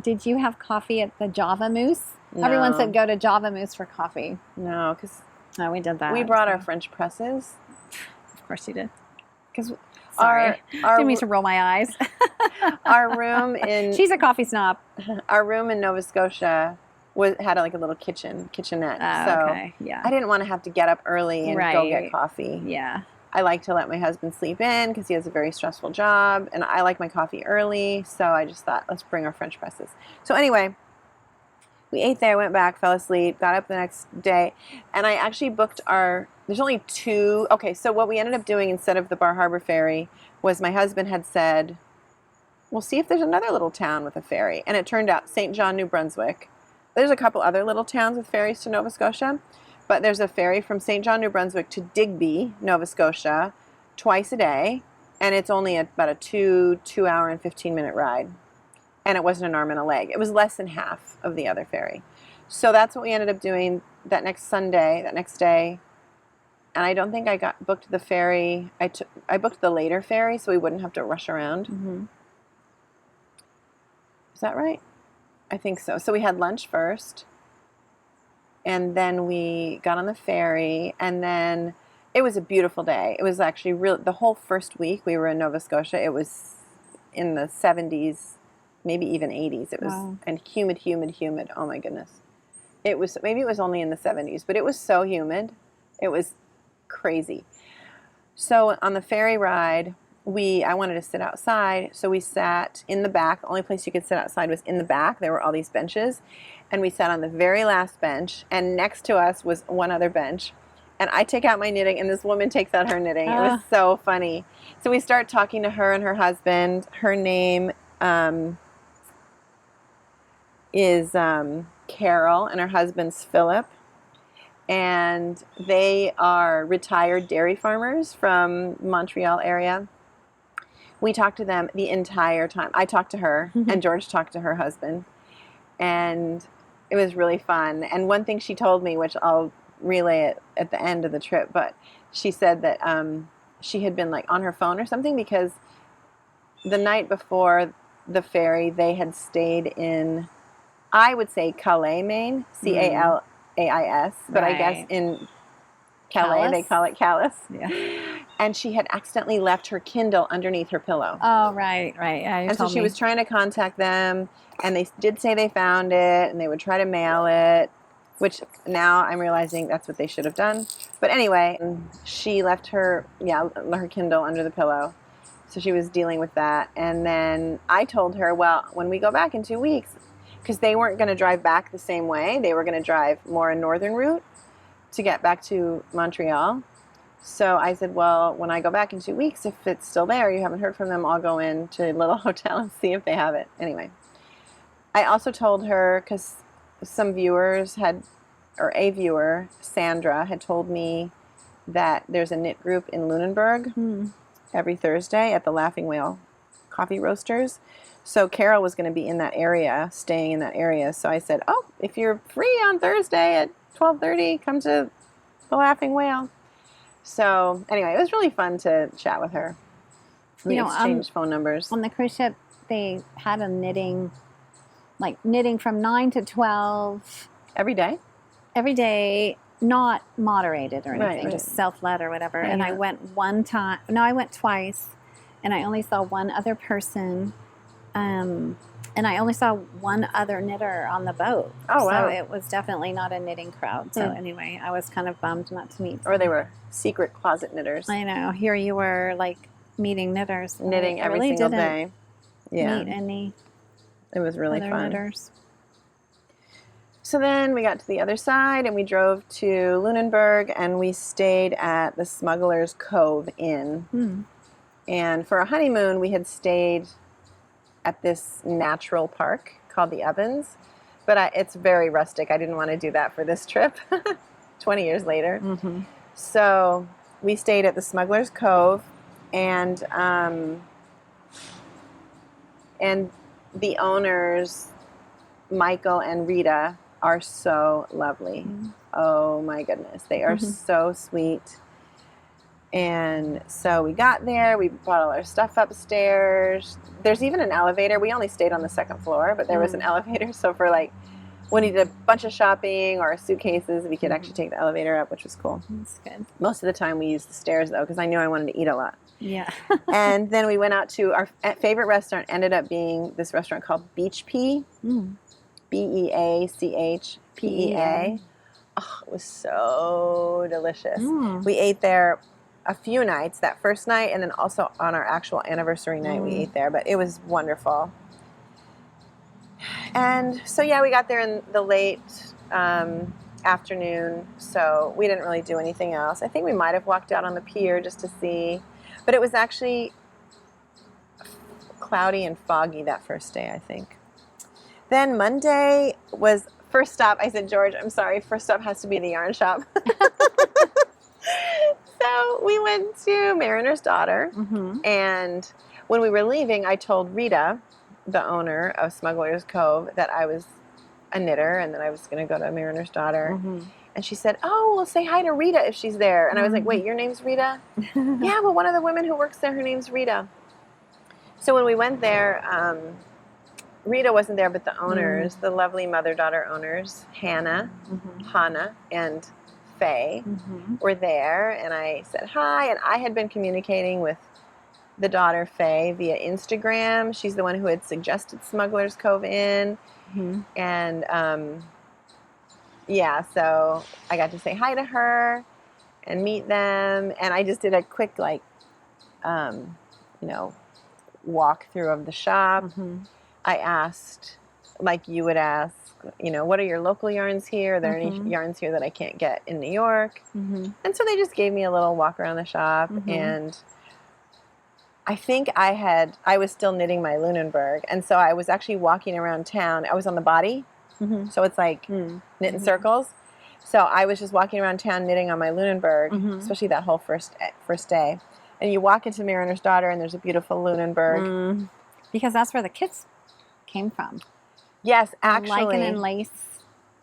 Did you have coffee at the Java Moose? No. Everyone said go to Java Moose for coffee. No, because we did that. We brought our French presses. Of course you did. Because Sorry. Didn't mean to roll my eyes. Our room in... She's a coffee snob. Our room in Nova Scotia had like a little kitchenette. Okay. Yeah. I didn't want to have to get up early and go get coffee. Yeah. I like to let my husband sleep in because he has a very stressful job, and I like my coffee early, so I just thought, let's bring our French presses. So anyway, we ate there, went back, fell asleep, got up the next day, and I actually booked there's only two. Okay, so what we ended up doing instead of the Bar Harbor ferry was my husband had said, we'll see if there's another little town with a ferry, and it turned out St. John, New Brunswick. There's a couple other little towns with ferries to Nova Scotia. But there's a ferry from St. John, New Brunswick to Digby, Nova Scotia, twice a day. And it's only about a 2 hour and 15-minute ride. And it wasn't an arm and a leg. It was less than half of the other ferry. So that's what we ended up doing that next day. And I don't think I booked the ferry. I booked the later ferry so we wouldn't have to rush around. Is that right? I think so. So we had lunch first. And then we got on the ferry, and then it was a beautiful day. It was actually the whole first week we were in Nova Scotia, it was in the 70s, maybe even 80s. It was and humid. Oh my goodness. Maybe it was only in the 70s, but it was so humid. It was crazy. So on the ferry ride, I wanted to sit outside, so we sat in the back. The only place you could sit outside was in the back. There were all these benches. And we sat on the very last bench, and next to us was one other bench. And I take out my knitting, and this woman takes out her knitting. It was so funny. So we start talking to her and her husband. Her name is Carol, and her husband's Philip. and they are retired dairy farmers from Montreal area. We talked to them the entire time. I talked to her, and George talked to her husband, and it was really fun. And one thing she told me, which I'll relay it at the end of the trip, but she said that she had been like on her phone or something because the night before the ferry, they had stayed in, I would say Calais, Maine, Calais, but I guess in Calais they call it Calais. Yeah. And she had accidentally left her Kindle underneath her pillow. Oh, right. Yeah, and so she was trying to contact them, and they did say they found it, and they would try to mail it, which now I'm realizing that's what they should have done. But anyway, she left her Kindle under the pillow. So she was dealing with that. And then I told her, well, when we go back in 2 weeks, because they weren't going to drive back the same way. They were going to drive more a northern route to get back to Montreal. So I said, well, when I go back in 2 weeks, if it's still there, you haven't heard from them, I'll go into a little hotel and see if they have it. Anyway, I also told her, because some viewers had, or a viewer, Sandra, had told me that there's a knit group in Lunenburg every Thursday at the Laughing Whale Coffee Roasters. So Carol was going to be in that area, staying in that area. So I said, oh, if you're free on Thursday at 12:30, come to the Laughing Whale. So anyway, it was really fun to chat with her. We exchanged phone numbers. On the cruise ship, they had a knitting from 9 to 12. Every day? Every day, not moderated or anything, Right. just self-led or whatever. Yeah. And I went I went twice, and I only saw one other person. And I only saw one other knitter on the boat. Oh, wow. So it was definitely not a knitting crowd. So anyway, I was kind of bummed not to meet them. Or they were secret closet knitters. I know. Here you were, like, meeting knitters. Knitting every really single didn't day. Yeah. meet any It was really other fun. knitters. So then we got to the other side, and we drove to Lunenburg, and we stayed at the Smuggler's Cove Inn. And for a honeymoon, we had stayed at this natural park called the Ovens, but it's very rustic. I didn't want to do that for this trip 20 years later. So we stayed at the Smuggler's Cove, and the owners, Michael and Rita, are so lovely. Oh my goodness, they are so sweet. And so we got there, we brought all our stuff upstairs. There's even an elevator. We only stayed on the second floor, but there was an elevator. So for like when we did a bunch of shopping or suitcases, we could actually take the elevator up, which was cool. That's good. Most of the time we used the stairs though, because I knew I wanted to eat a lot. Yeah. And then we went out to our favorite restaurant, ended up being this restaurant called Beach Pea. Beachpea. Oh, it was so delicious. We ate there a few nights, that first night, and then also on our actual anniversary night we ate there, but it was wonderful. And so yeah, we got there in the late afternoon, so we didn't really do anything else. I think we might have walked out on the pier just to see, but it was actually cloudy and foggy that first day, I think. Then Monday was first stop. I said, George, I'm sorry, first stop has to be the yarn shop. So we went to Mariner's Daughter, and when we were leaving, I told Rita, the owner of Smuggler's Cove, that I was a knitter and that I was going to go to Mariner's Daughter. And she said, oh, well, say hi to Rita if she's there. And I was like, wait, your name's Rita? Yeah, well, one of the women who works there, her name's Rita. So when we went there, Rita wasn't there, but the owners, the lovely mother-daughter owners, Hannah, and Faye were there, and I said hi, and I had been communicating with the daughter Faye via Instagram. She's the one who had suggested Smuggler's Cove Inn, and yeah, so I got to say hi to her and meet them, and I just did a quick walk through of the shop. I asked, like you would ask, what are your local yarns here? Are there any yarns here that I can't get in New York? And so they just gave me a little walk around the shop, and I think I was still knitting my Lunenburg, and so I was actually walking around town. I was on the body, so it's like knit in circles, So I was just walking around town knitting on my Lunenburg, especially that whole first day. And you walk into Mariner's Daughter, and there's a beautiful Lunenburg. Because that's where the kits came from. Yes, actually. Lichen and lace.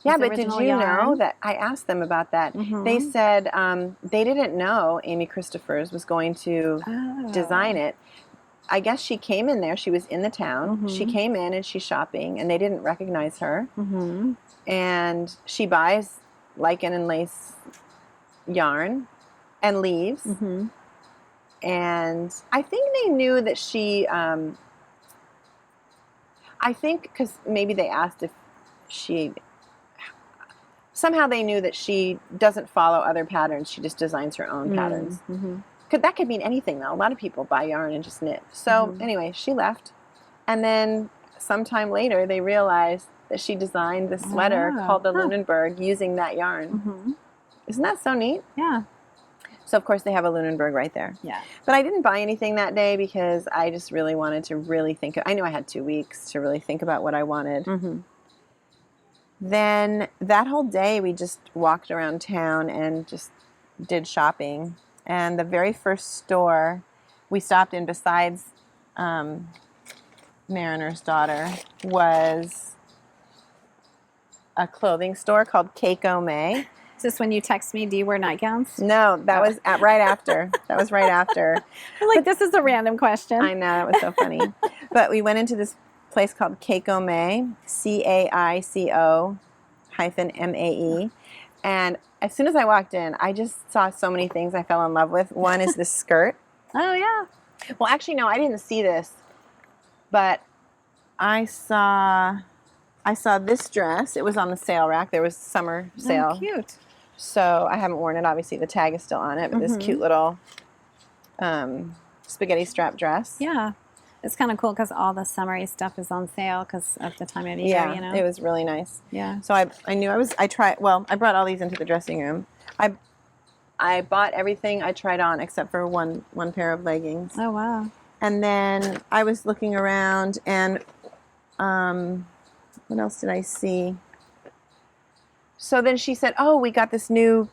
Yeah, but did you know that I asked them about that? They said they didn't know Amy Christophers was going to design it. I guess she came in there. She was in the town. She came in and she's shopping, and they didn't recognize her. And she buys lichen and lace yarn and leaves. And I think they knew that she, I think because maybe they asked if she, somehow they knew that she doesn't follow other patterns. She just designs her own patterns. That could mean anything, though. A lot of people buy yarn and just knit. So anyway, she left. And then sometime later, they realized that she designed this sweater called the Lunenburg using that yarn. Isn't that so neat? Yeah. So, of course, they have a Lunenburg right there. Yeah. But I didn't buy anything that day because I just really wanted to really think. I knew I had 2 weeks to really think about what I wanted. Then that whole day, we just walked around town and just did shopping. And the very first store we stopped in besides Mariner's Daughter was a clothing store called Keiko May. Is this when you text me, do you wear nightgowns? No, that was right after. That was right after. I'm like, this is a random question. I know, it was so funny. But we went into this place called Keiko May, CAICO-MAE. And as soon as I walked in, I just saw so many things I fell in love with. One is this skirt. Oh, yeah. Well, actually, no, I didn't see this. But I saw this dress. It was on the sale rack. There was summer sale. Oh, cute. So I haven't worn it. Obviously, the tag is still on it. But this cute little spaghetti strap dress. Yeah. It's kind of cool because all the summery stuff is on sale because of the time of year, you know? It was really nice. Yeah. So I brought all these into the dressing room. I bought everything I tried on except for one pair of leggings. Oh, wow. And then I was looking around and what else did I see? So then she said, oh, we got this new,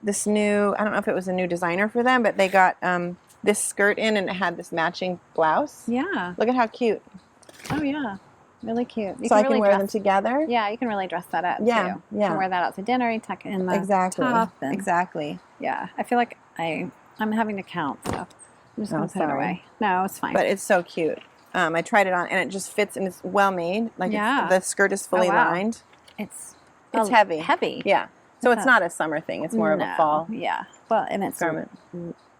I don't know if it was a new designer for them, but they got this skirt in and it had this matching blouse. Yeah. Look at how cute. Oh, yeah. Really cute. So I can wear them together? Yeah, you can really dress that up, too. Yeah. You can wear that out to dinner, you tuck it in the top. And, exactly. Yeah. I feel like I'm having to count, so I'm just going to put it away. No, it's fine. But it's so cute. I tried it on, and it just fits, and it's well made. Like the skirt is fully lined. It's heavy. Heavy. Yeah. So it's not a summer thing. It's more of a fall. Yeah. Well, and it's garment.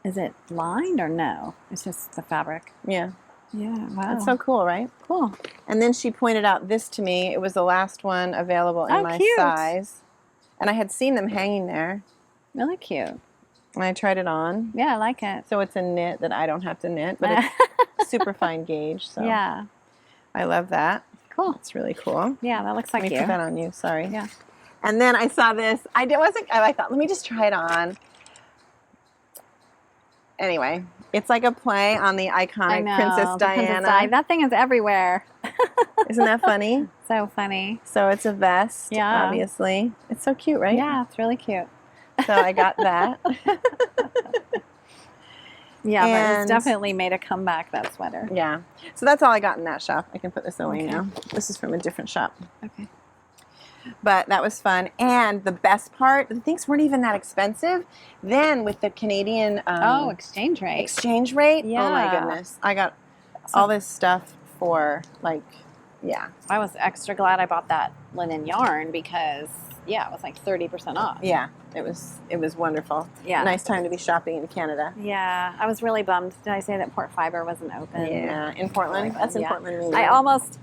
Is it lined or no? It's just the fabric. Yeah. Yeah. Wow. It's so cool, right? Cool. And then she pointed out this to me. It was the last one available in my size, and I had seen them hanging there. Really cute. And I tried it on. Yeah, I like it. So it's a knit that I don't have to knit, but it's super fine gauge. So yeah. I love that. Cool. It's really cool. Yeah, that looks like Let me put that on you. Sorry. Yeah. And then I saw this. I thought, let me just try it on. Anyway, it's like a play on the iconic Princess Diana. That thing is everywhere. Isn't that funny? So funny. So it's a vest, obviously. It's so cute, right? Yeah, it's really cute. So I got that. Yeah, but it's definitely made a comeback, that sweater. Yeah. So that's all I got in that shop. I can put this away now. This is from a different shop. Okay. But that was fun. And the best part, the things weren't even that expensive. Then with the Canadian exchange rate. Exchange rate? Yeah. Oh my goodness. I got all this stuff for I was extra glad I bought that linen yarn because it was like 30% off. Yeah. It was wonderful. Yeah. Nice time to be shopping in Canada. Yeah. I was really bummed. Did I say that Port Fiber wasn't open? Yeah. In Portland? That's in Portland. Really. I almost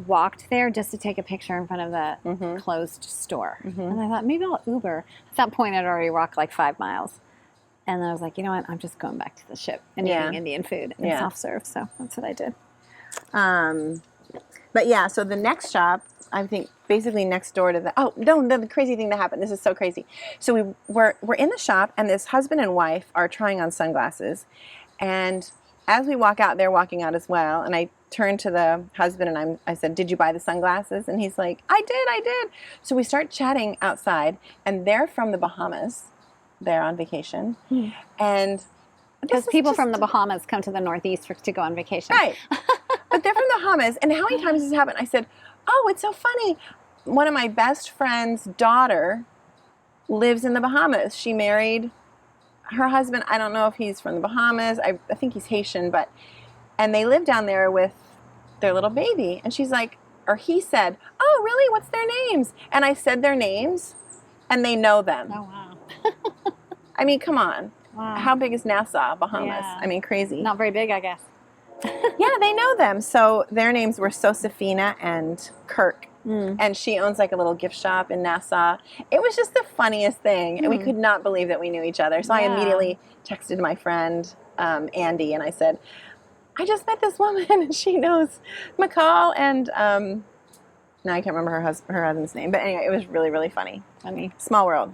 walked there just to take a picture in front of the closed store. And I thought, maybe I'll Uber. At that point, I'd already walked like 5 miles. And then I was like, you know what? I'm just going back to the ship and eating Indian food and self-serve. So that's what I did. But yeah, so the next shop, I think basically next door to the crazy thing that happened. This is so crazy. So we're in the shop, and this husband and wife are trying on sunglasses. And as we walk out, they're walking out as well. And I turned to the husband and I said, "Did you buy the sunglasses?" And he's like, I did. So we start chatting outside, and they're from the Bahamas. They're on vacation. And because people from the Bahamas come to the Northeast to go on vacation. Right. But they're from the Bahamas. And how many times has this happened? I said, "Oh, it's so funny. One of my best friend's daughter lives in the Bahamas. She married her husband. I don't know if he's from the Bahamas. I think he's Haitian, and they live down there with their little baby." And she's like, or he said, "Oh, really? What's their names?" And I said their names, and they know them. Oh, wow. I mean, come on. Wow. How big is Nassau, Bahamas? Yeah. I mean, crazy. Not very big, I guess. Yeah, they know them. So their names were Josefina and Kirk. And she owns like a little gift shop in Nassau. It was just the funniest thing. And we could not believe that we knew each other. So I immediately texted my friend, Andy, and I said, "I just met this woman and she knows McCall." And now I can't remember her husband's name. But anyway, it was really, really funny. Funny. Small world.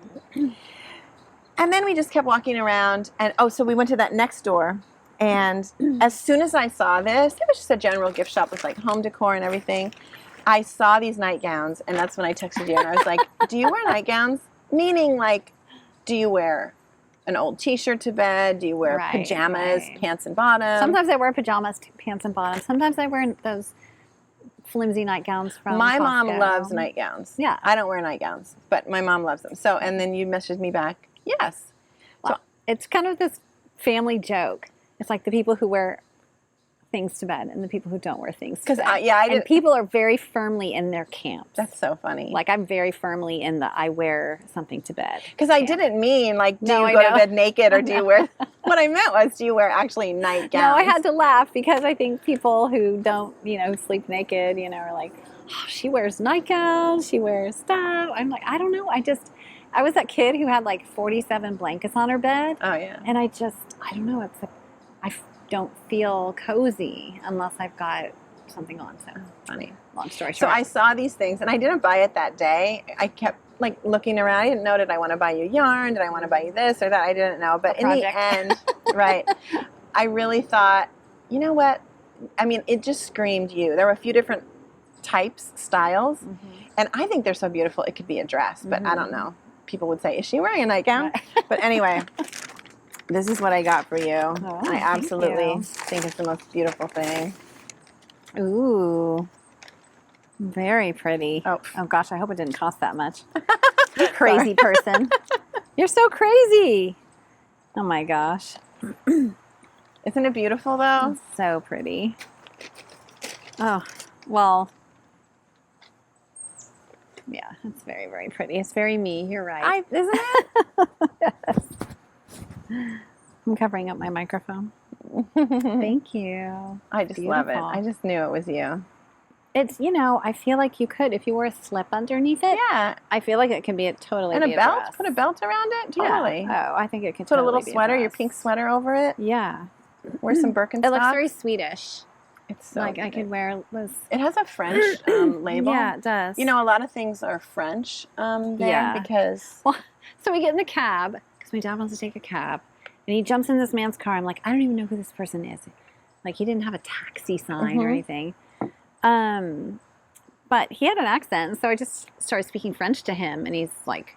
And then we just kept walking around. And so we went to that next door. And as soon as I saw this, it was just a general gift shop with like home decor and everything. I saw these nightgowns, and that's when I texted you, and I was like, "Do you wear nightgowns?" Meaning, like, do you wear an old T-shirt to bed? Do you wear pajamas, pants and bottoms? Sometimes I wear pajamas, pants and bottoms. Sometimes I wear those flimsy nightgowns from My Costco. mom loves nightgowns. Yeah. I don't wear nightgowns, but my mom loves them. So, and then you messaged me back, yes. Well, it's kind of this family joke. It's like the people who wear things to bed and the people who don't wear things to bed. And people are very firmly in their camps. That's so funny. Like, I'm very firmly in the I wear something to bed. Because I didn't mean, like, do you go to bed naked or do you wear... What I meant was, do you wear actually nightgowns? No, I had to laugh because I think people who don't, sleep naked, are like, "Oh, she wears nightgowns, she wears stuff." I'm like, I don't know. I was that kid who had like 47 blankets on her bed. Oh, yeah. And I don't know. It's like, I don't feel cozy unless I've got something on. So funny. Long story short. So I saw these things, and I didn't buy it that day. I kept like looking around. I didn't know, did I want to buy you yarn? Did I want to buy you this or that? I didn't know. But in the end, right, I really thought, you know what? I mean, it just screamed you. There were a few different types, styles, and I think they're so beautiful. It could be a dress, but I don't know. People would say, "Is she wearing a nightgown?" But anyway. This is what I got for you. Oh, I absolutely think it's the most beautiful thing. Ooh. Very pretty. Oh gosh, I hope it didn't cost that much. You crazy person. You're so crazy. Oh my gosh. Isn't it beautiful though? It's so pretty. Oh, well. Yeah, it's very, very pretty. It's very me. You're right. Isn't it? Yes. I'm covering up my microphone. Thank you. I just love it. I just knew it was you. It's, I feel like you could, if you wore a slip underneath it. Yeah. I feel like it can be totally and be a belt? dress. Put a belt around it? Totally. Yeah. Oh, I think it can Put totally a little be sweater, a your pink sweater over it. Yeah. Wear some Birkenstocks. It looks very Swedish. It's so like good. I could wear this. It has a French label. Yeah, it does. A lot of things are French there because... Well, so we get in the cab because my dad wants to take a cab. And he jumps in this man's car. I'm like, I don't even know who this person is. Like, he didn't have a taxi sign or anything. But he had an accent. So I just started speaking French to him. And he's like,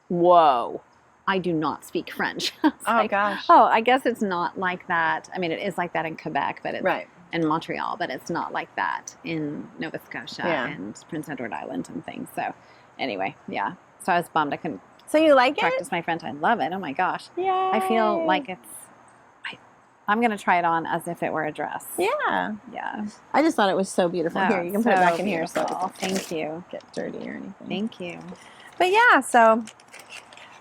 whoa, I do not speak French. Gosh. Oh, I guess it's not like that. I mean, it is like that in Quebec, but it's in Montreal, but it's not like that in Nova Scotia and Prince Edward Island and things. So anyway, yeah. So I was bummed I couldn't. So you like practice my French. I love it. Oh my gosh. Yeah. I feel like I'm going to try it on as if it were a dress. Yeah. Yeah. I just thought it was so beautiful. Here, you can put it back in here so thank you. Don't get dirty or anything. Thank you. But yeah, so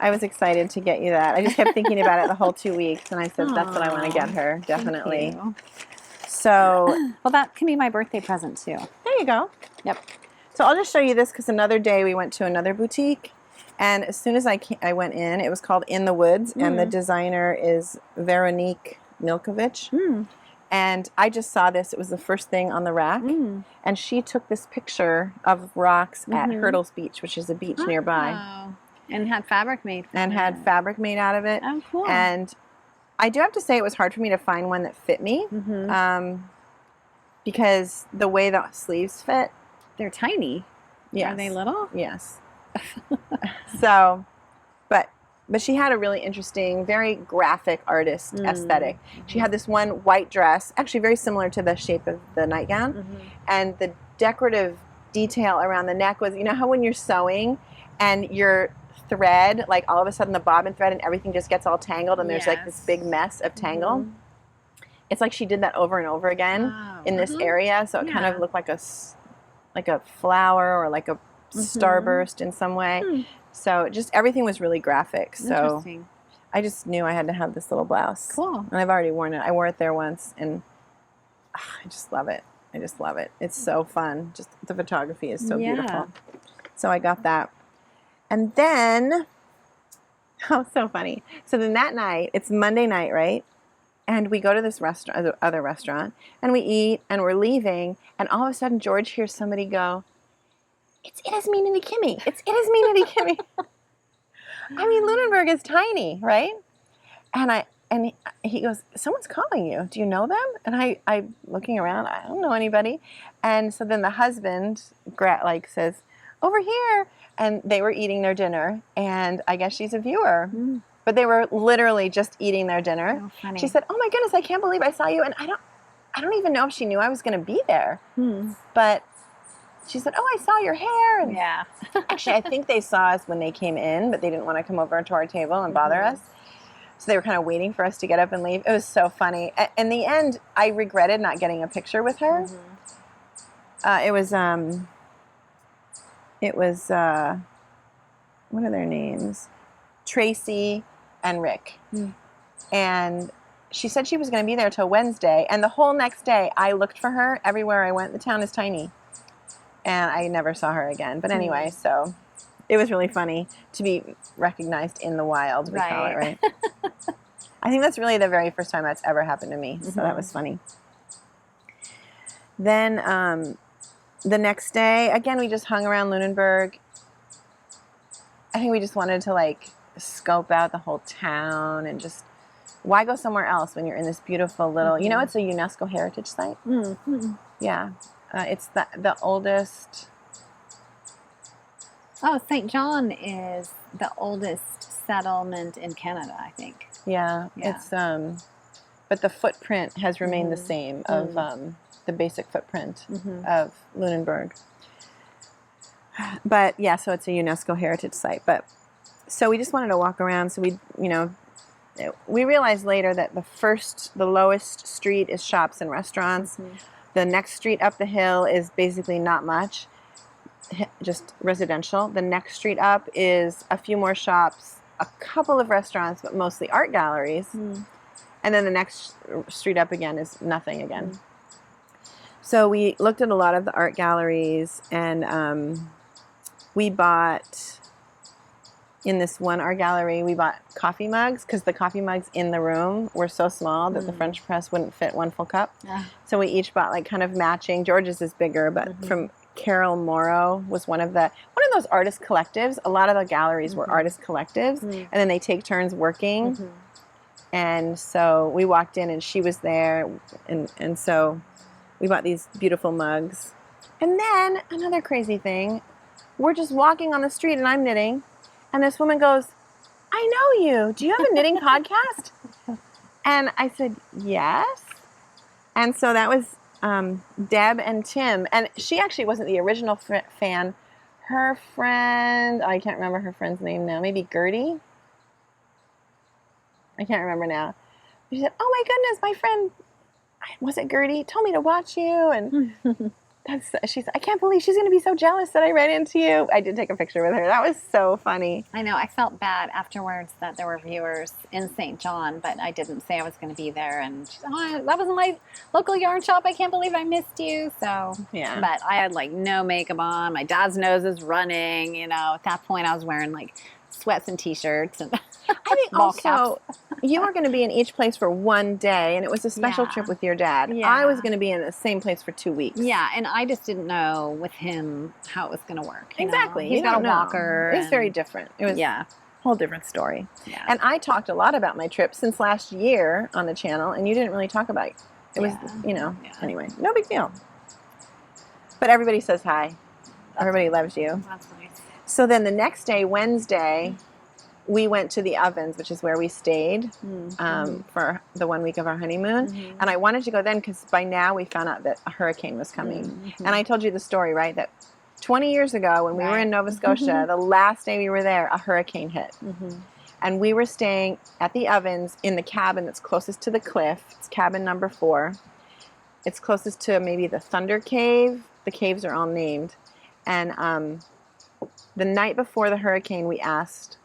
I was excited to get you that. I just kept thinking about it the whole 2 weeks, and I said, that's what I want to get her, definitely. So, well, that can be my birthday present too. There you go. Yep. So I'll just show you this because another day we went to another boutique. And as soon as I went in, it was called In the Woods, and the designer is Veronique Milkovich. And I just saw this. It was the first thing on the rack. And she took this picture of rocks at Hurdles Beach, which is a beach nearby. And had fabric made from And had fabric made out of it. Oh, cool. And I do have to say it was hard for me to find one that fit me. because the way the sleeves fit. They're tiny. Yes. Are they little? Yes. So, but she had a really interesting, very graphic artist aesthetic. She had this one white dress, actually very similar to the shape of the nightgown, and the decorative detail around the neck was, you know how when you're sewing and your thread, like all of a sudden the bobbin thread and everything just gets all tangled and there's like this big mess of tangle. It's like she did that over and over again in this area, so it kind of looked like a flower or like a starburst in some way. So just everything was really graphic. So I just knew I had to have this little blouse. Cool. And I've already worn it. I wore it there once, and I just love it. I just love it. It's so fun. Just the photography is so beautiful. So I got that. And then, oh, so funny. So then that night, it's Monday night, right? And we go to this restaurant, the other restaurant, and we eat, and we're leaving, and all of a sudden George hears somebody go, "It is me, Nitty Kimmy. It is me, Nitty Kimmy." I mean, Lunenburg is tiny, right? And he goes, "Someone's calling you. Do you know them?" And I looking around, I don't know anybody. And so then the husband says, "Over here." And they were eating their dinner, and I guess she's a viewer. But they were literally just eating their dinner. Oh, funny. She said, "Oh my goodness, I can't believe I saw you." And I don't even know if she knew I was going to be there. But she said, "Oh, I saw your hair." And actually, I think they saw us when they came in, but they didn't want to come over to our table and bother us. So they were kind of waiting for us to get up and leave. It was so funny. In the end, I regretted not getting a picture with her. It was what are their names? Tracy and Rick. And she said she was going to be there till Wednesday. And the whole next day, I looked for her everywhere I went. The town is tiny. And I never saw her again. But anyway, so it was really funny to be recognized in the wild, we call it, right? I think that's really the very first time that's ever happened to me. So that was funny. Then the next day, again, we just hung around Lunenburg. I think we just wanted to scope out the whole town and just, why go somewhere else when you're in this beautiful little, you know, it's a UNESCO heritage site. Yeah. It's the oldest. Oh, St. John is the oldest settlement in Canada, I think. Yeah. It's but the footprint has remained the same of the basic footprint of Lunenburg. But yeah, so it's a UNESCO heritage site. But so we just wanted to walk around. So we realized later that the lowest street is shops and restaurants. The next street up the hill is basically not much, just residential. The next street up is a few more shops, a couple of restaurants, but mostly art galleries. And then the next street up again is nothing again. So we looked at a lot of the art galleries, and we bought, in this one art gallery, we bought coffee mugs because the coffee mugs in the room were so small that the French press wouldn't fit one full cup. So we each bought kind of matching. George's is bigger, but from Carol Morrow was one of those artist collectives. A lot of the galleries were artist collectives, and then they take turns working. And so we walked in, and she was there, and so we bought these beautiful mugs. And then another crazy thing, we're just walking on the street, and I'm knitting. And this woman goes, "I know you. Do you have a knitting podcast?" And I said, "Yes." And so that was Deb and Tim. And she actually wasn't the original fan. Her friend, I can't remember her friend's name now. Maybe Gertie? I can't remember now. She said, "Oh my goodness, my friend, was it Gertie, told me to watch you." And she said, "I can't believe she's going to be so jealous that I ran into you." I did take a picture with her. That was so funny. I know. I felt bad afterwards that there were viewers in St. John, but I didn't say I was going to be there. And she said, "Oh, that was my local yarn shop. I can't believe I missed you." So, yeah. But I had no makeup on. My dad's nose is running. You know, at that point I was wearing sweats and t-shirts and I think also you were going to be in each place for one day, and it was a special trip with your dad. I was going to be in the same place for 2 weeks. Yeah, and I just didn't know with him how it was going to work. Exactly. He's got a walker. It was very different. It was a whole different story. Yeah. And I talked a lot about my trip since last year on the channel, and you didn't really talk about It was, anyway, no big deal. But everybody says hi. Everybody loves you. That's nice. So then the next day, Wednesday, we went to the ovens, which is where we stayed for the 1 week of our honeymoon. And I wanted to go then because by now we found out that a hurricane was coming. And I told you the story, right? That 20 years ago when we were in Nova Scotia, the last day we were there, a hurricane hit. And we were staying at the ovens in the cabin that's closest to the cliff. It's cabin number 4. It's closest to maybe the Thunder Cave. The caves are all named. And the night before the hurricane, we asked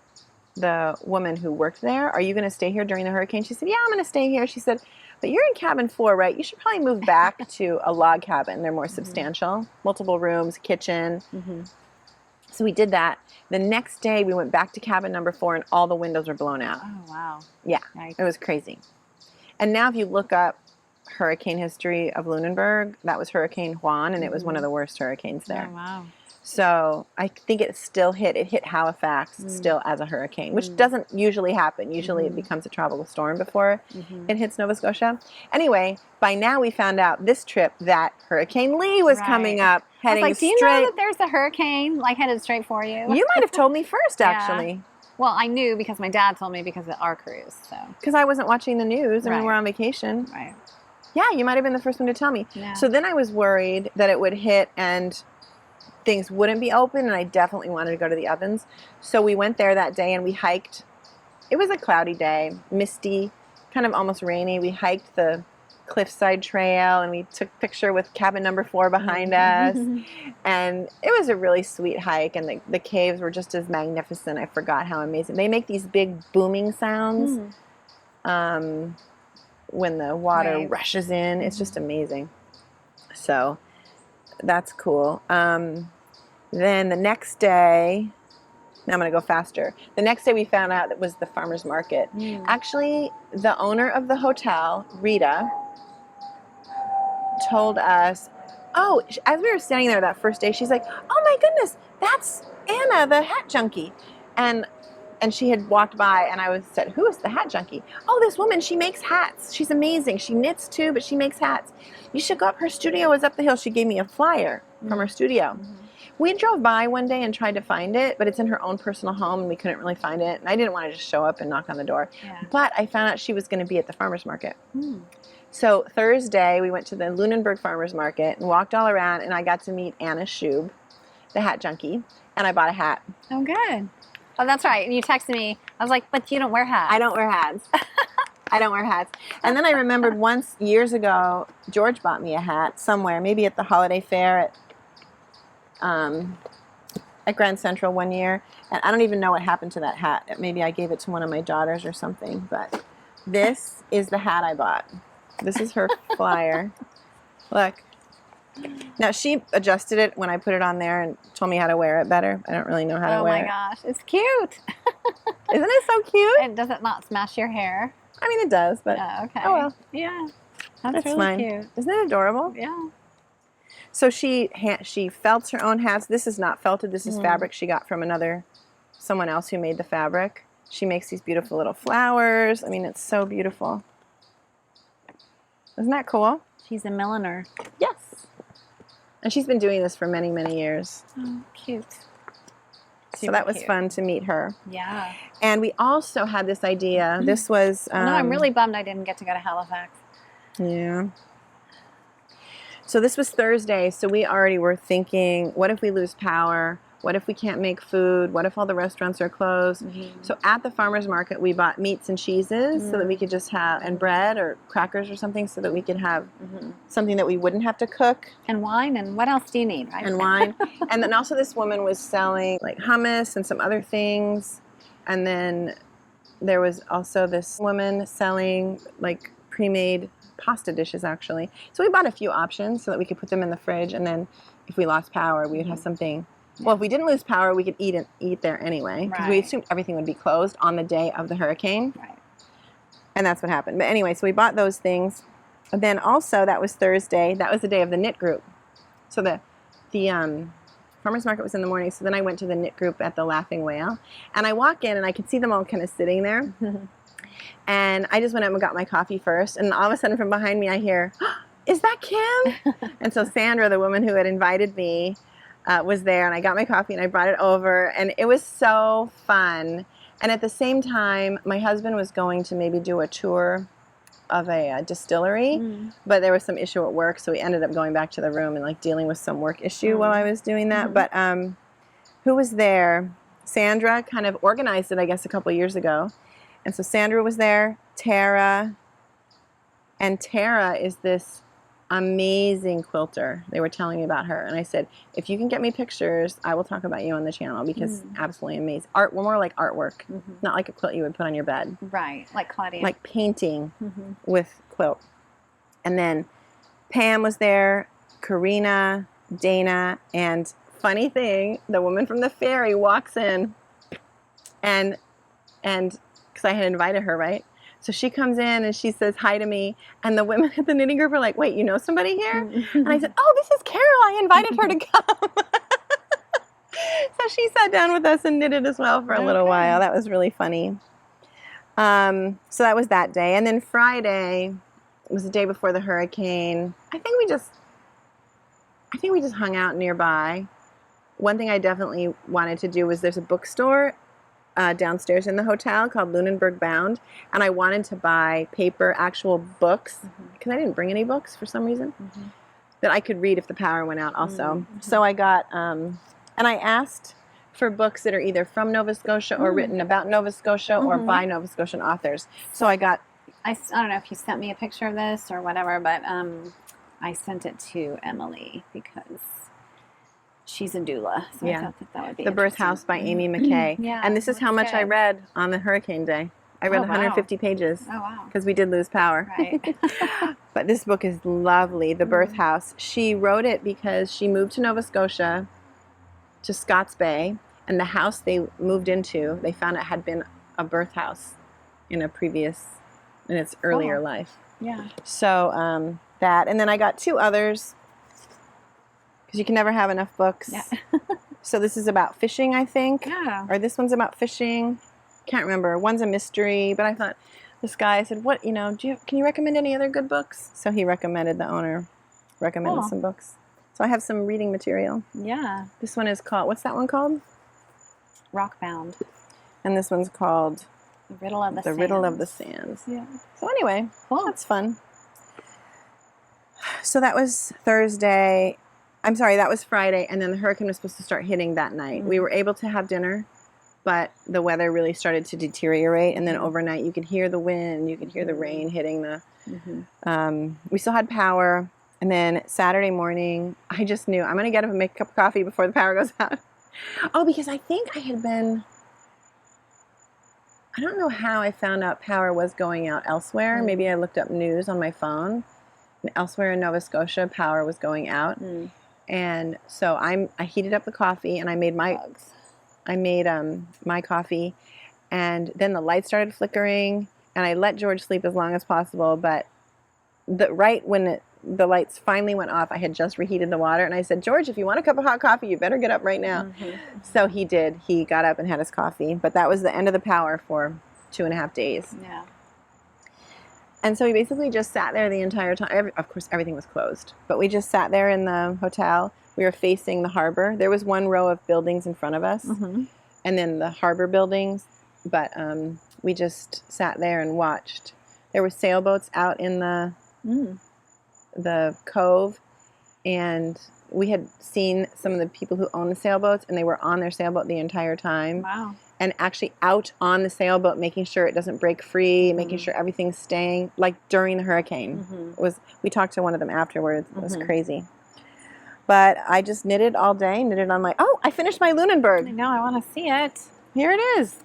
the woman who worked there, are you going to stay here during the hurricane? She said, yeah, I'm going to stay here. She said, but you're in cabin 4, right? You should probably move back to a log cabin. They're more substantial. Multiple rooms, kitchen. So we did that. The next day, we went back to cabin number 4, and all the windows were blown out. Oh, wow. Yeah, it was crazy. And now if you look up hurricane history of Lunenburg, that was Hurricane Juan, and it was one of the worst hurricanes there. Oh, wow. So I think it hit Halifax still as a hurricane, which doesn't usually happen. Usually it becomes a tropical storm before it hits Nova Scotia. Anyway, by now we found out this trip that Hurricane Lee was coming up, heading I was like, do you know that there's a hurricane headed straight for you? You might have told me first, actually. Yeah. Well, I knew because my dad told me because of our cruise. So because I wasn't watching the news and we were on vacation. Right. Yeah, you might have been the first one to tell me. Yeah. So then I was worried that it would hit and things wouldn't be open, and I definitely wanted to go to the ovens. So we went there that day and we hiked. It was a cloudy day, misty, kind of almost rainy. We hiked the cliffside trail and we took a picture with cabin number 4 behind us. And it was a really sweet hike, and the caves were just as magnificent. I forgot how amazing. They make these big booming sounds when the water rushes in. It's just amazing. So that's cool. Then the next day, now I'm going to go faster. The next day we found out it was the farmer's market. Actually, the owner of the hotel, Rita, told us, as we were standing there that first day, she's like, oh my goodness, that's Anna, the hat junkie. And she had walked by, and I said, who is the hat junkie? Oh, this woman, she makes hats. She's amazing. She knits too, but she makes hats. You should go up. Her studio is up the hill. She gave me a flyer from her studio. We drove by one day and tried to find it, but it's in her own personal home, and we couldn't really find it. And I didn't want to just show up and knock on the door. But I found out she was going to be at the farmer's market. So Thursday, we went to the Lunenburg farmer's market and walked all around, and I got to meet Anna Schub, the hat junkie, and I bought a hat. Oh, good. Oh, that's right. And you texted me. I was like, but you don't wear hats. I don't wear hats. I don't wear hats. And then I remembered once, years ago, George bought me a hat somewhere, maybe at the holiday fair at Grand Central one year. And I don't even know what happened to that hat. Maybe I gave it to one of my daughters or something. But this is the hat I bought. This is her flyer. Look. Now, she adjusted it when I put it on there and told me how to wear it better. I don't really know how to wear it. Oh, my gosh. It's cute. Isn't it so cute? And does it not smash your hair? I mean, it does, but okay. Oh, well. Yeah. That's really fine. cute. Isn't it adorable? Yeah. So she felts her own hats. This is not felted. This is fabric she got from someone else who made the fabric. She makes these beautiful little flowers. I mean, it's so beautiful. Isn't that cool? She's a milliner. Yes. And she's been doing this for many, many years. Oh, cute. So that was fun to meet her. Yeah. And we also had this idea. This was... no, I'm really bummed I didn't get to go to Halifax. Yeah. So this was Thursday, so we already were thinking, what if we lose power? What if we can't make food? What if all the restaurants are closed? So at the farmer's market, we bought meats and cheeses so that we could just have, and bread or crackers or something so that we could have something that we wouldn't have to cook. And wine, and what else do you need, right? And wine. And then also this woman was selling like hummus and some other things. And then there was also this woman selling like pre-made pasta dishes, actually. So we bought a few options so that we could put them in the fridge, and then if we lost power, we would have something. Well, if we didn't lose power, we could eat there anyway, because we assumed everything would be closed on the day of the hurricane. Right. And that's what happened. But anyway, so we bought those things. And then also, that was Thursday. That was the day of the knit group. So the farmer's market was in the morning, so then I went to the knit group at the Laughing Whale. And I walk in, and I could see them all kind of sitting there. And I just went up and got my coffee first. And all of a sudden from behind me, I hear, oh, is that Kim? And so Sandra, the woman who had invited me, was there. And I got my coffee and I brought it over. And it was so fun. And at the same time, my husband was going to maybe do a tour of a distillery, but there was some issue at work, so we ended up going back to the room and like dealing with some work issue while I was doing that. But who was there? Sandra kind of organized it, I guess, a couple of years ago. And so Sandra was there, Tara, and Tara is this amazing quilter. They were telling me about her, and I said, if you can get me pictures, I will talk about you on the channel, because absolutely amazing. Art, more like artwork, not like a quilt you would put on your bed. Right, like Claudia. Like painting with quilt. And then Pam was there, Karina, Dana, and funny thing, the woman from the Ferry walks in, and because I had invited her, right? So she comes in and she says hi to me, and the women at the knitting group are like, wait, you know somebody here? And I said, oh, this is Carol. I invited her to come. So she sat down with us and knitted as well for a little while. That was really funny. So that was that day. And then Friday was the day before the hurricane. I think we just hung out nearby. One thing I definitely wanted to do was, there's a bookstore downstairs in the hotel called Lunenburg Bound, and I wanted to buy paper, actual books, because I didn't bring any books for some reason, that I could read if the power went out also. So I got, and I asked for books that are either from Nova Scotia or written about Nova Scotia or by Nova Scotian authors. So I got... I don't know if you sent me a picture of this or whatever, but I sent it to Emily because she's a doula, so I thought that would be The Birth House by Amy McKay. And this is how much I read on the hurricane day. I read 150 pages. Oh, wow. Because we did lose power. Right. But this book is lovely, The Birth House. She wrote it because she moved to Nova Scotia, to Scott's Bay, and the house they moved into, they found it had been a birth house in its earlier life. Yeah. So that, and then I got two others, because you can never have enough books. Yeah. So this is about fishing, I think. Yeah. Or this one's about fishing. Can't remember. One's a mystery, but I thought, this guy, I said, what, can you recommend any other good books? So he recommended, the owner recommended some books. So I have some reading material. Yeah. This one is called, what's that one called? Rockbound. And this one's called The Riddle of the Sands. The Riddle of the Sands. Yeah. So anyway, that's fun. So that was Thursday. I'm sorry, that was Friday, and then the hurricane was supposed to start hitting that night. We were able to have dinner, but the weather really started to deteriorate, and then overnight you could hear the wind, you could hear the rain hitting the... we still had power, and then Saturday morning, I just knew, I'm going to get up and make a cup of coffee before the power goes out. Oh, because I think I had been... I don't know how I found out power was going out elsewhere. Maybe I looked up news on my phone. And elsewhere in Nova Scotia, power was going out. And so I heated up the coffee, and I made my coffee, and then the lights started flickering, and I let George sleep as long as possible, but right when the lights finally went off, I had just reheated the water, and I said, George, if you want a cup of hot coffee, you better get up right now. So he did. He got up and had his coffee, but that was the end of the power for 2.5 days. Yeah. And so we basically just sat there the entire time. Of course, everything was closed, but we just sat there in the hotel. We were facing the harbor. There was one row of buildings in front of us, and then the harbor buildings, but we just sat there and watched. There were sailboats out in the cove, and we had seen some of the people who own the sailboats, and they were on their sailboat the entire time. Wow. And actually out on the sailboat, making sure it doesn't break free, making sure everything's staying, like during the hurricane. We talked to one of them afterwards. It was crazy. But I just knitted all day, knitted on my... Oh, I finished my Lunenburg. I know, I want to see it. Here it is.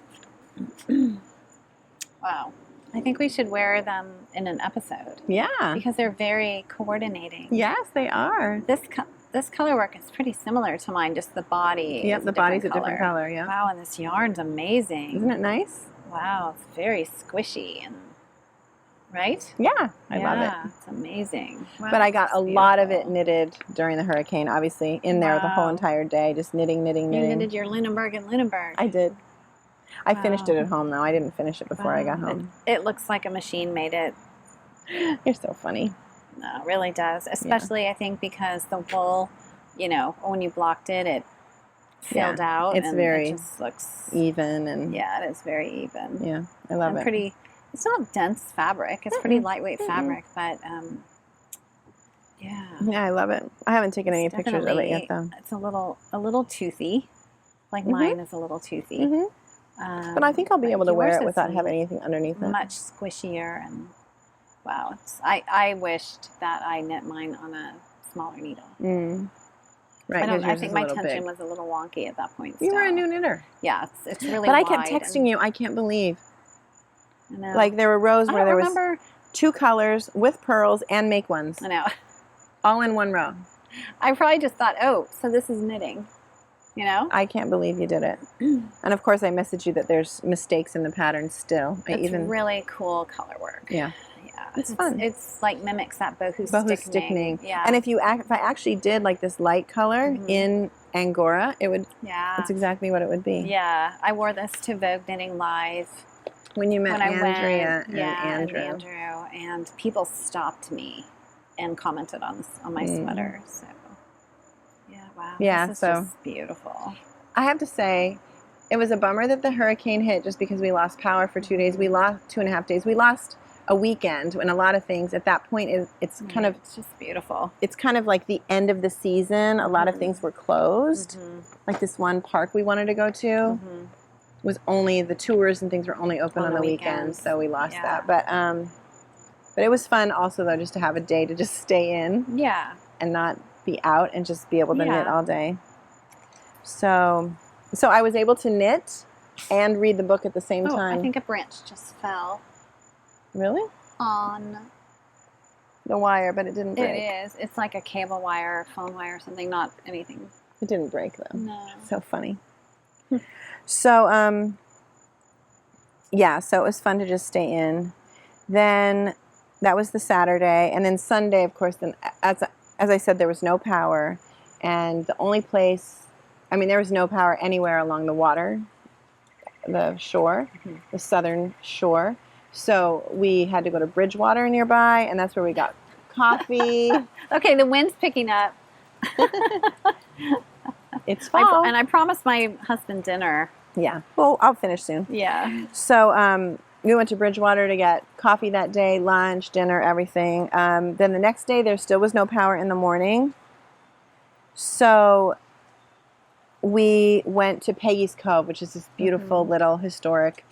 Wow. I think we should wear them in an episode. Yeah. Because they're very coordinating. Yes, they are. This color work is pretty similar to mine, just the body. Yep, the body's a different color, yeah. Wow, and this yarn's amazing. Isn't it nice? Wow, it's very squishy and... Right? Yeah, I love it. It's amazing. Wow, but I got a lot of it knitted during the hurricane, obviously, in there the whole entire day, just knitting. You knitted your Lunenburg and Lunenburg. I did. I finished it at home, though. I didn't finish it before I got home. It looks like a machine made it. You're so funny. No, it really does. Especially, I think, because the wool, you know, when you blocked it, it filled out. It's and very it just looks even. And yeah, it is very even. Yeah, I love it. Pretty. It's not dense fabric. It's pretty lightweight fabric, but yeah. Yeah, I love it. I haven't taken any pictures of it yet, though. It's a little toothy. Like mine is a little toothy. But I think I'll be able to wear it without having anything underneath it. Much squishier and wow. I wished that I knit mine on a smaller needle. Right. I think my tension was a little wonky at that point. You were a new knitter. Yeah, it's really. But I kept texting you. I can't believe. I know. Like there were rows where there was 2 colors with pearls and make ones. I know. All in one row. I probably just thought, oh, so this is knitting. You know? I can't believe you did it. And of course, I messaged you that there's mistakes in the pattern still. It's really cool color work. Yeah. Yeah. It's fun. It's like mimics that boho stickning. Yeah. And if I actually did like this light color in Angora, it would. Yeah. That's exactly what it would be. Yeah. I wore this to Vogue Knitting Live. When you met Andrea and Andrew. And people stopped me and commented on my sweater. So, yeah, wow. Yeah, this is so just beautiful. I have to say, it was a bummer that the hurricane hit just because we lost power for 2 days. We lost 2.5 days. We lost a weekend and a lot of things. At that point, it's kind of... It's just beautiful. It's kind of like the end of the season. A lot of things were closed. Like this one park we wanted to go to. Was only the tours and things were only open on the weekends, so we lost that. But it was fun also though just to have a day to just stay in, and not be out and just be able to knit all day. So I was able to knit and read the book at the same time. I think a branch just fell. Really? On the wire, but it didn't break. It is. It's like a cable wire, phone wire, or something. Not anything. It didn't break though. No. So funny. So, yeah, so it was fun to just stay in. Then that was the Saturday. And then Sunday, of course, then as I said, there was no power. And the only place, I mean, there was no power anywhere along the water, the shore, the southern shore. So we had to go to Bridgewater nearby, and that's where we got coffee. Okay, the wind's picking up. It's fall. And I promised my husband dinner. Yeah. Well, I'll finish soon. Yeah. So we went to Bridgewater to get coffee that day, lunch, dinner, everything. Then the next day, there still was no power in the morning. So we went to Peggy's Cove, which is this beautiful little historic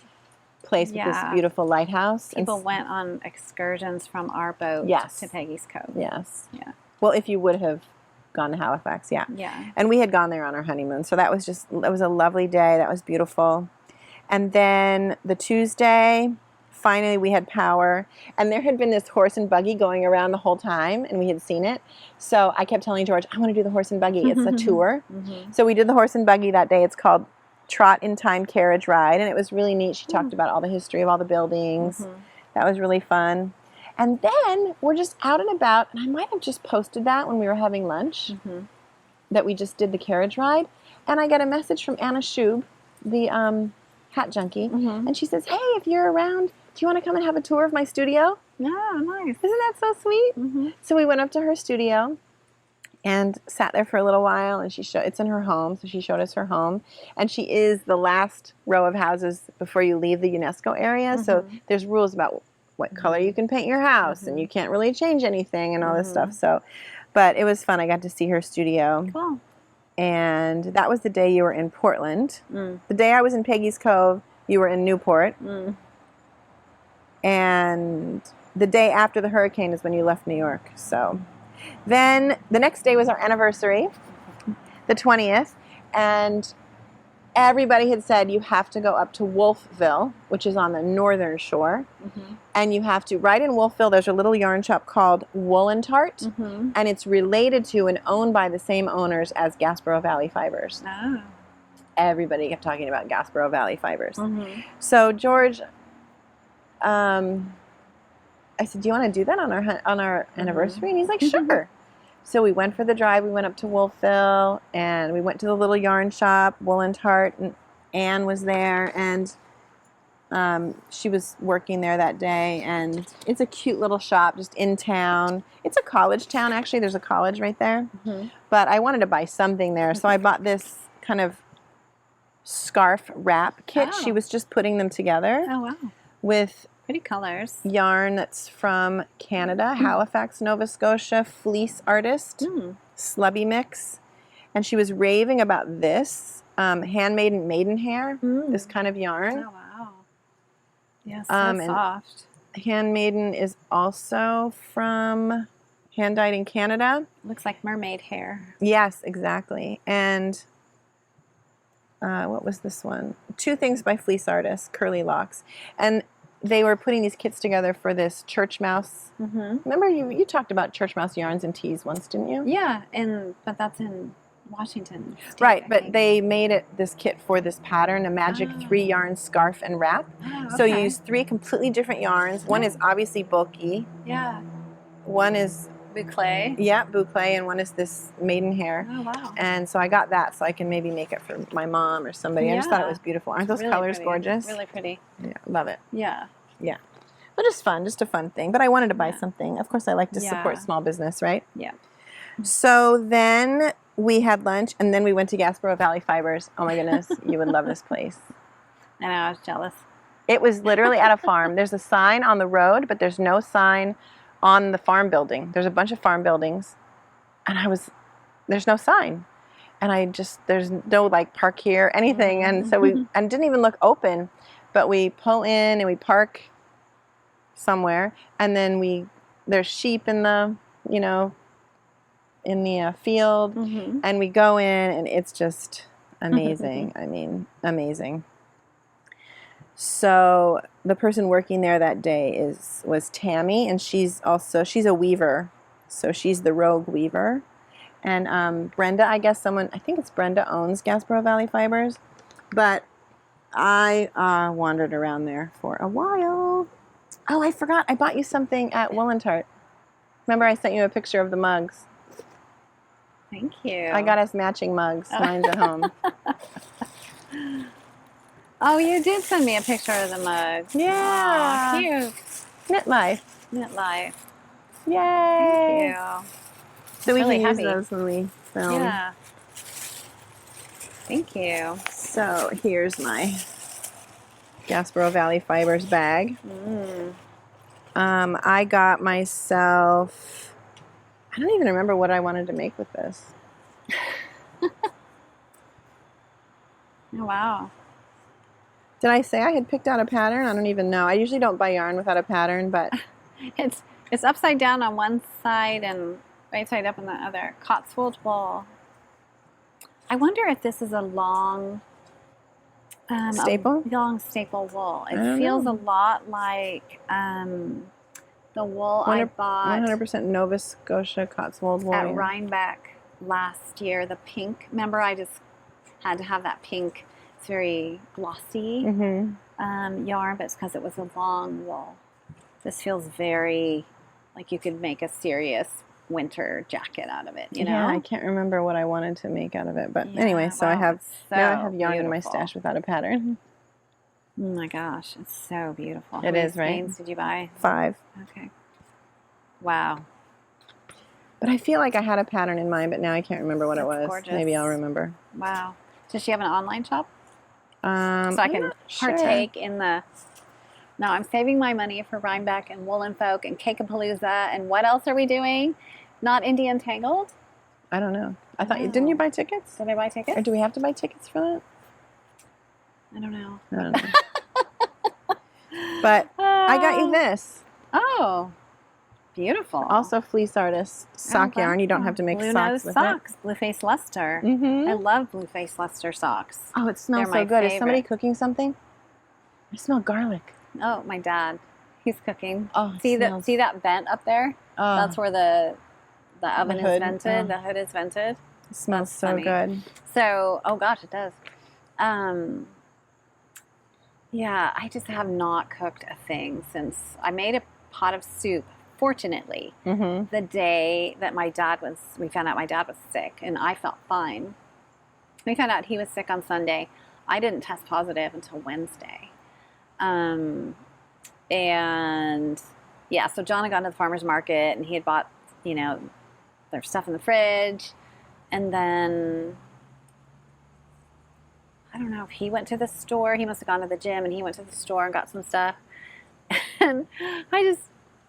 place with this beautiful lighthouse. People went on excursions from our boat to Peggy's Cove. Yes. Yeah. Well, if you would have gone to Halifax, yeah. And we had gone there on our honeymoon, so that was a lovely day. That was beautiful. And then the Tuesday, finally we had power, and there had been this horse and buggy going around the whole time, and we had seen it. So I kept telling George, I want to do the horse and buggy. It's a tour. So we did the horse and buggy that day. It's called Trot in Time Carriage Ride, and it was really neat. She talked about all the history of all the buildings. That was really fun. And then we're just out and about, and I might have just posted that when we were having lunch, that we just did the carriage ride. And I got a message from Anna Schub, the hat junkie, and she says, hey, if you're around, do you want to come and have a tour of my studio? Yeah, nice. Isn't that so sweet? So we went up to her studio and sat there for a little while, and it's in her home, so she showed us her home. And she is the last row of houses before you leave the UNESCO area, so there's rules about what color you can paint your house, and you can't really change anything and all this stuff. So, but it was fun. I got to see her studio. Cool. And that was the day you were in Portland. The day I was in Peggy's Cove, you were in Newport. And the day after the hurricane is when you left New York. So then the next day was our anniversary, the 20th, and everybody had said you have to go up to Wolfville, which is on the northern shore, and you have to, right in Wolfville, there's a little yarn shop called Woolen Tart, and it's related to and owned by the same owners as Gasboro Valley Fibers. Oh. Everybody kept talking about Gasboro Valley Fibers. So George, I said, do you want to do that on our anniversary? And he's like, sure. So we went for the drive. We went up to Wolfville, and we went to the little yarn shop, Woolen Tart, and Anne was there, and she was working there that day, and it's a cute little shop just in town. It's a college town, actually. There's a college right there. Mm-hmm. But I wanted to buy something there, so I bought this kind of scarf wrap kit. Oh. She was just putting them together. Oh, wow. With pretty colors. Yarn that's from Canada, Halifax, Nova Scotia, fleece artist, Slubby Mix. And she was raving about this handmade maidenhair, this kind of yarn. Oh, wow. Yeah, so soft. Handmaiden is also from hand dyed in Canada. Looks like mermaid hair. Yes, exactly. And what was this one? Two Things by Fleece Artist, Curly Locks. And they were putting these kits together for this church mouse. Mm-hmm. Remember you talked about church mouse yarns and tees once, didn't you? Yeah, but that's in Washington State, right, but they made this kit for this pattern, a magic 3-yarn scarf and wrap. Oh, okay. So you use 3 completely different yarns. One is obviously bulky. Yeah. One is boucle. Yeah, boucle, and one is this maidenhair. Oh, wow. And so I got that so I can maybe make it for my mom or somebody. Yeah. I just thought it was beautiful. Aren't those really colors pretty. Gorgeous? Really pretty. Yeah, love it. Yeah. Yeah. But just fun, just a fun thing. But I wanted to buy something. Of course, I like to support small business, right? Yeah. So then we had lunch, and then we went to Gasboro Valley Fibers. Oh my goodness, you would love this place. I know, I was jealous. It was literally at a farm. There's a sign on the road, but there's no sign on the farm building. There's a bunch of farm buildings, and there's no sign. And there's no like park here, anything. And so and didn't even look open, but we pull in and we park somewhere, and then there's sheep in the, in the field, and we go in, and it's just amazing. I mean, amazing. So the person working there that day was Tammy, and she's a weaver, so she's the rogue weaver. And Brenda, I think it's Brenda owns Gasboro Valley Fibers, but I wandered around there for a while. Oh, I forgot, I bought you something at Woolen Tart. Remember I sent you a picture of the mugs? Thank you. I got us matching mugs. Mine's at home. Oh, you did send me a picture of the mugs. Yeah. Oh, cute. Knit Life. Knit Life. Yay. Thank you. So we really can heavy. use those when we film. Yeah. Thank you. So here's my Gasboro Valley Fibers bag. I got myself, I don't even remember what I wanted to make with this. Oh, wow. Did I say I had picked out a pattern? I don't even know. I usually don't buy yarn without a pattern, but it's upside down on one side and right side up on the other. Cotswold wool. I wonder if this is a long staple? Long staple wool. It feels a lot like the wool I bought 100% Nova Scotia Cotswold wool at Rhinebeck last year. The pink. Remember, I just had to have that pink. It's very glossy yarn, but it's because it was a long wool. This feels very like you could make a serious winter jacket out of it, you know? Yeah, I can't remember what I wanted to make out of it, but anyway, so I have yarn in my stash without a pattern. Oh my gosh, it's so beautiful. It is, right? How many skeins did you buy? 5. Okay. Wow. But I feel like I had a pattern in mind, but now I can't remember what it was. Gorgeous. Maybe I'll remember. Wow. Does she have an online shop? So I can partake in the... No, I'm saving my money for Rhinebeck and Woolen Folk and Cake-a-Palooza, and what else are we doing? Not Indian Tangled? I don't know. I thought didn't you buy tickets? Did I buy tickets? Or do we have to buy tickets for that? I don't know. I don't know. But I got you this. Oh, beautiful. Also fleece artist sock yarn. You don't have to make socks with it. Blueface Luster. I love Blueface Luster socks. Oh, it smells so good. Favorite. Is somebody cooking something? I smell garlic. Oh, my dad. He's cooking. Oh, see that vent up there? Oh. That's where the oven is vented. The hood is vented. It smells so good. So, oh gosh, it does. Yeah, I just have not cooked a thing since I made a pot of soup. Fortunately, the day that we found out my dad was sick, and I felt fine. We found out he was sick on Sunday. I didn't test positive until Wednesday. And yeah, so John had gone to the farmer's market and he had bought, their stuff in the fridge. And then, I don't know if he went to the store. He must have gone to the gym and he went to the store and got some stuff. And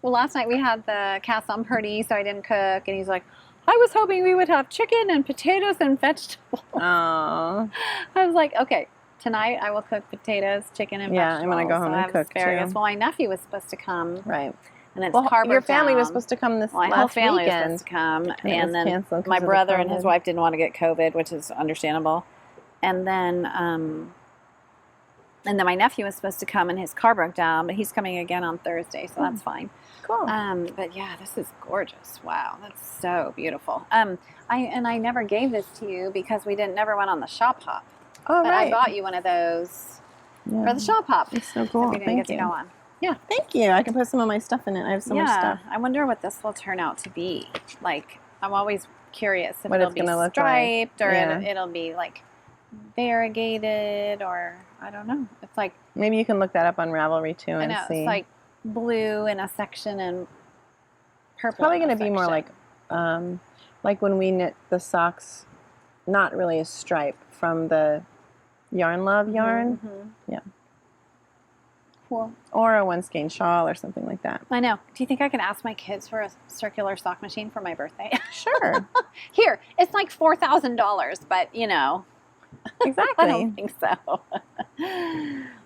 last night we had the cast on party, so I didn't cook. And he's like, I was hoping we would have chicken and potatoes and vegetables. Oh. I was like, okay, tonight I will cook potatoes, chicken, and vegetables. Yeah, I'm going to go home and cook asparagus. too. Well, my nephew was supposed to come. Right. And it's your family was supposed to come this my last whole family weekend. was supposed to come. And then my brother and his wife didn't want to get COVID, which is understandable. And then my nephew was supposed to come and his car broke down, but he's coming again on Thursday, so that's fine. Cool. But yeah, this is gorgeous. Wow, that's so beautiful. I never gave this to you because we never went on the shop hop. Oh, but right. I bought you one of those for the shop hop. It's so cool. So we didn't get to go on. Yeah, thank you. I can put some of my stuff in it. I have so much stuff. I wonder what this will turn out to be. Like, I'm always curious if what it'll be striped or Yeah. it'll be like variegated or I don't know. It's like maybe you can look that up on Ravelry too and see. It's like blue in a section and purple. It's probably going to be more like when we knit the socks, not really a stripe from the Yarn Love yarn. Mm-hmm. Yeah. Cool. Or a one skein shawl or something like that. I know. Do you think I can ask my kids for a circular sock machine for my birthday? Sure. Here, it's like $4,000, but Exactly. I don't think so.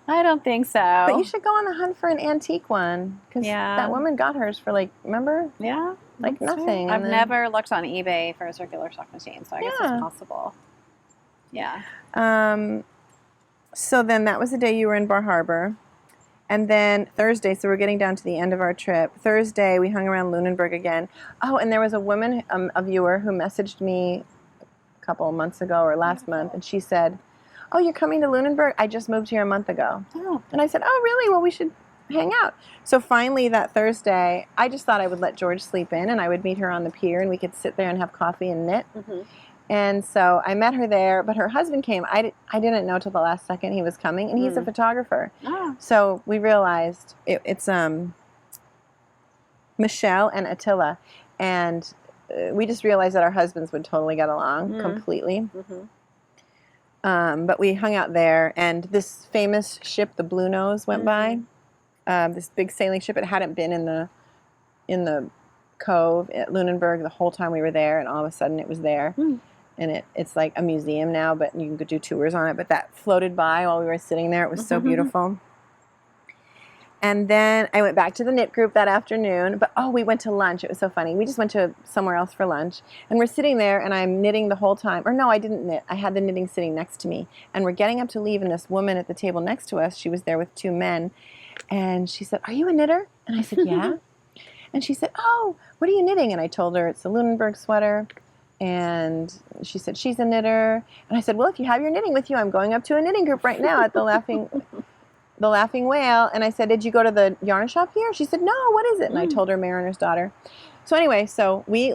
I don't think so. But you should go on the hunt for an antique one because that woman got hers for remember? Yeah. Like nothing. I've never looked on eBay for a circular sock machine, so I guess it's possible. Yeah. So then that was the day you were in Bar Harbor. And then Thursday, so we're getting down to the end of our trip. Thursday, we hung around Lunenburg again. Oh, and there was a woman, a viewer, who messaged me a couple of months ago or last month, and she said, oh, you're coming to Lunenburg? I just moved here a month ago. Oh. And I said, oh, really? Well, we should hang out. So finally that Thursday, I just thought I would let George sleep in, and I would meet her on the pier, and we could sit there and have coffee and knit. Mm-hmm. And so I met her there, but her husband came. I didn't know till the last second he was coming, and he's a photographer. Oh. So we realized it's Michelle and Attila, and we just realized that our husbands would totally get along completely. Mm-hmm. But we hung out there, and this famous ship, the Blue Nose, went by. This big sailing ship. It hadn't been in the cove at Lunenburg the whole time we were there, and all of a sudden it was there. And it's like a museum now, but you can go do tours on it. But that floated by while we were sitting there. It was so beautiful. And then I went back to the knit group that afternoon. But, we went to lunch. It was so funny. We just went to somewhere else for lunch. And we're sitting there, and I'm knitting the whole time. Or no, I didn't knit. I had the knitting sitting next to me. And we're getting up to leave, and this woman at the table next to us, she was there with two men. And she said, are you a knitter? And I said, yeah. And she said, oh, what are you knitting? And I told her it's a Lunenburg sweater. And she said, she's a knitter. And I said, well, if you have your knitting with you, I'm going up to a knitting group right now at the Laughing Whale. And I said, did you go to the yarn shop here? She said, no, what is it? And I told her Mariner's Daughter. So anyway, so we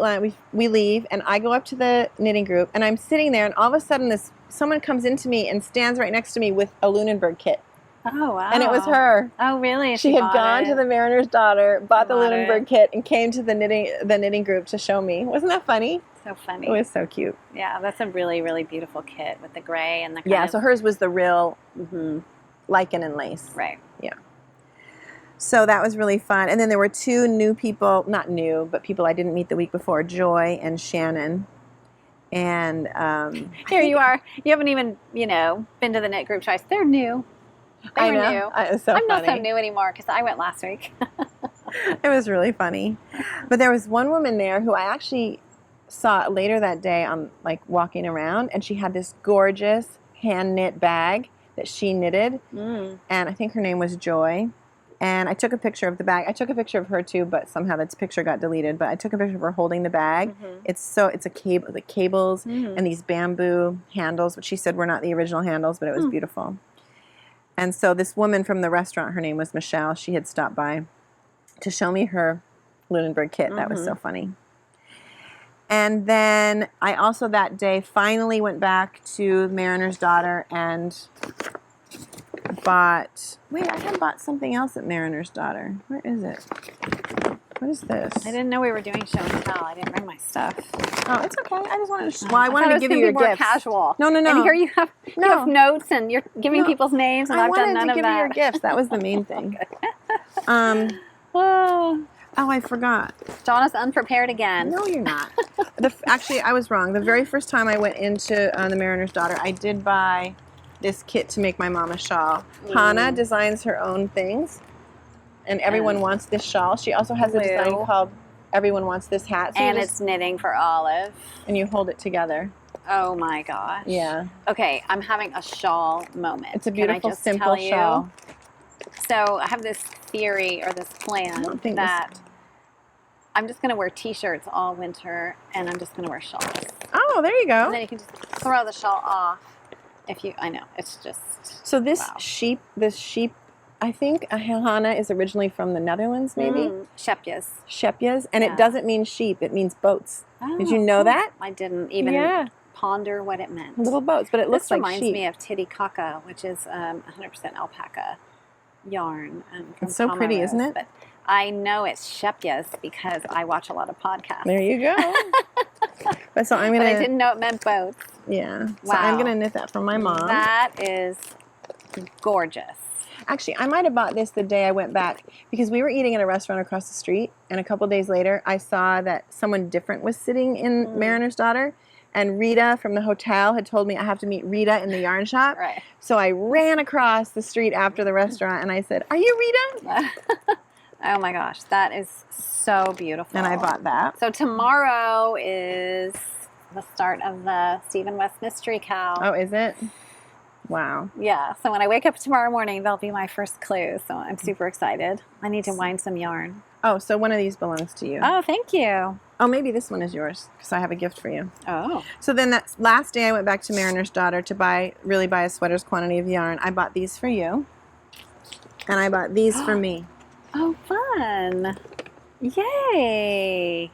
leave, and I go up to the knitting group, and I'm sitting there, and all of a sudden someone comes into me and stands right next to me with a Lunenburg kit. Oh, wow. And it was her. Oh, really? She had gone to the Mariner's Daughter, bought the Lunenburg kit, and came to the knitting group to show me. Wasn't that funny? So funny. It was so cute. Yeah, that's a really, really beautiful kit with the gray and the so hers was the real lichen and lace. Right. Yeah. So that was really fun. And then there were two new people, not new, but people I didn't meet the week before, Joy and Shannon. And here you are. You haven't even, been to the knit group twice. They're new. They were new. It was so I'm funny. not so new anymore because I went last week. It was really funny. But there was one woman there who I actually saw later that day on walking around, and she had this gorgeous hand knit bag that she knitted. And I think her name was Joy. And I took a picture of the bag. I took a picture of her too, but somehow that picture got deleted. But I took a picture of her holding the bag. It's a cable, the cables and these bamboo handles, which she said were not the original handles, but it was beautiful. And so this woman from the restaurant, her name was Michelle, she had stopped by to show me her Lunenburg kit. That was so funny. And then I also that day finally went back to Mariner's Daughter and bought, wait, I had bought something else at Mariner's Daughter. Where is it? What is this? I didn't know we were doing show and tell. I didn't bring my stuff. Oh, it's okay. I just wanted to, well, I wanted to give you your more gifts. Casual. No. And here you have notes and you're giving people's names and I've done none of that. I wanted to give you your gifts. That was the main thing. Oh, I forgot. Jonna's unprepared again. No, you're not. Actually, I was wrong. The very first time I went into the Mariner's Daughter, I did buy this kit to make my mom a shawl. Hannah designs her own things, and everyone wants this shawl. She also has a design called Everyone Wants This Hat. So and it's knitting for Olive. And you hold it together. Oh my gosh. Yeah. Okay, I'm having a shawl moment. It's a beautiful, simple shawl. So I have this theory or this plan that I'm just going to wear t-shirts all winter and I'm just going to wear shawls. Oh, there you go. And then you can just throw the shawl off if you, I know, it's just. So this sheep, I think Hannah is originally from the Netherlands, maybe? Sheared. And it doesn't mean sheep, it means boats. Oh, did you know that? I didn't even ponder what it meant. Little boats, but it looks like sheep. This reminds me of Titicaca, which is 100% alpaca yarn. It's so pretty, isn't it? But I know it's Sheared because I watch a lot of podcasts. There you go. But I didn't know it meant boats. Yeah. Wow. So I'm going to knit that for my mom. That is gorgeous. Actually, I might have bought this the day I went back because we were eating at a restaurant across the street, and a couple days later, I saw that someone different was sitting in Mariner's Daughter, and Rita from the hotel had told me I have to meet Rita in the yarn shop. Right. So I ran across the street after the restaurant, and I said, "Are you Rita?" Oh my gosh, that is so beautiful. And I bought that. So tomorrow is the start of the Stephen West Mystery Cow. Oh, is it? Wow. Yeah, so when I wake up tomorrow morning, that'll be my first clue. So I'm super excited. I need to wind some yarn. Oh, so one of these belongs to you. Oh, thank you. Oh, maybe this one is yours because I have a gift for you. Oh. So then that last day I went back to Mariner's Daughter to really buy a sweater's quantity of yarn. I bought these for you. And I bought these for me. Oh, fun. Yay.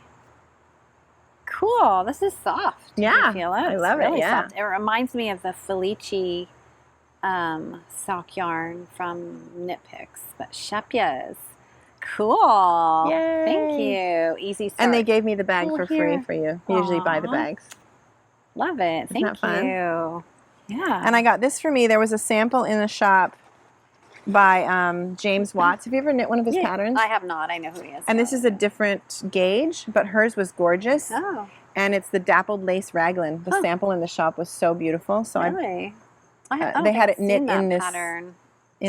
Cool. This is soft. Yeah. I feel it. I love it. Really yeah. Soft. It reminds me of the Felicia sock yarn from Knit Picks, but Sheared. Cool. Yay. Thank you. Easy start. And they gave me the bag for free for you. You usually buy the bags. Love it. Isn't that fun? You. Yeah. And I got this for me. There was a sample in the shop by James Watts. Have you ever knit one of his patterns? I have not. I know who he is. And this is a different gauge, but hers was gorgeous. Oh. And it's the dappled lace raglan. The sample in the shop was so beautiful. So really? they had it knit in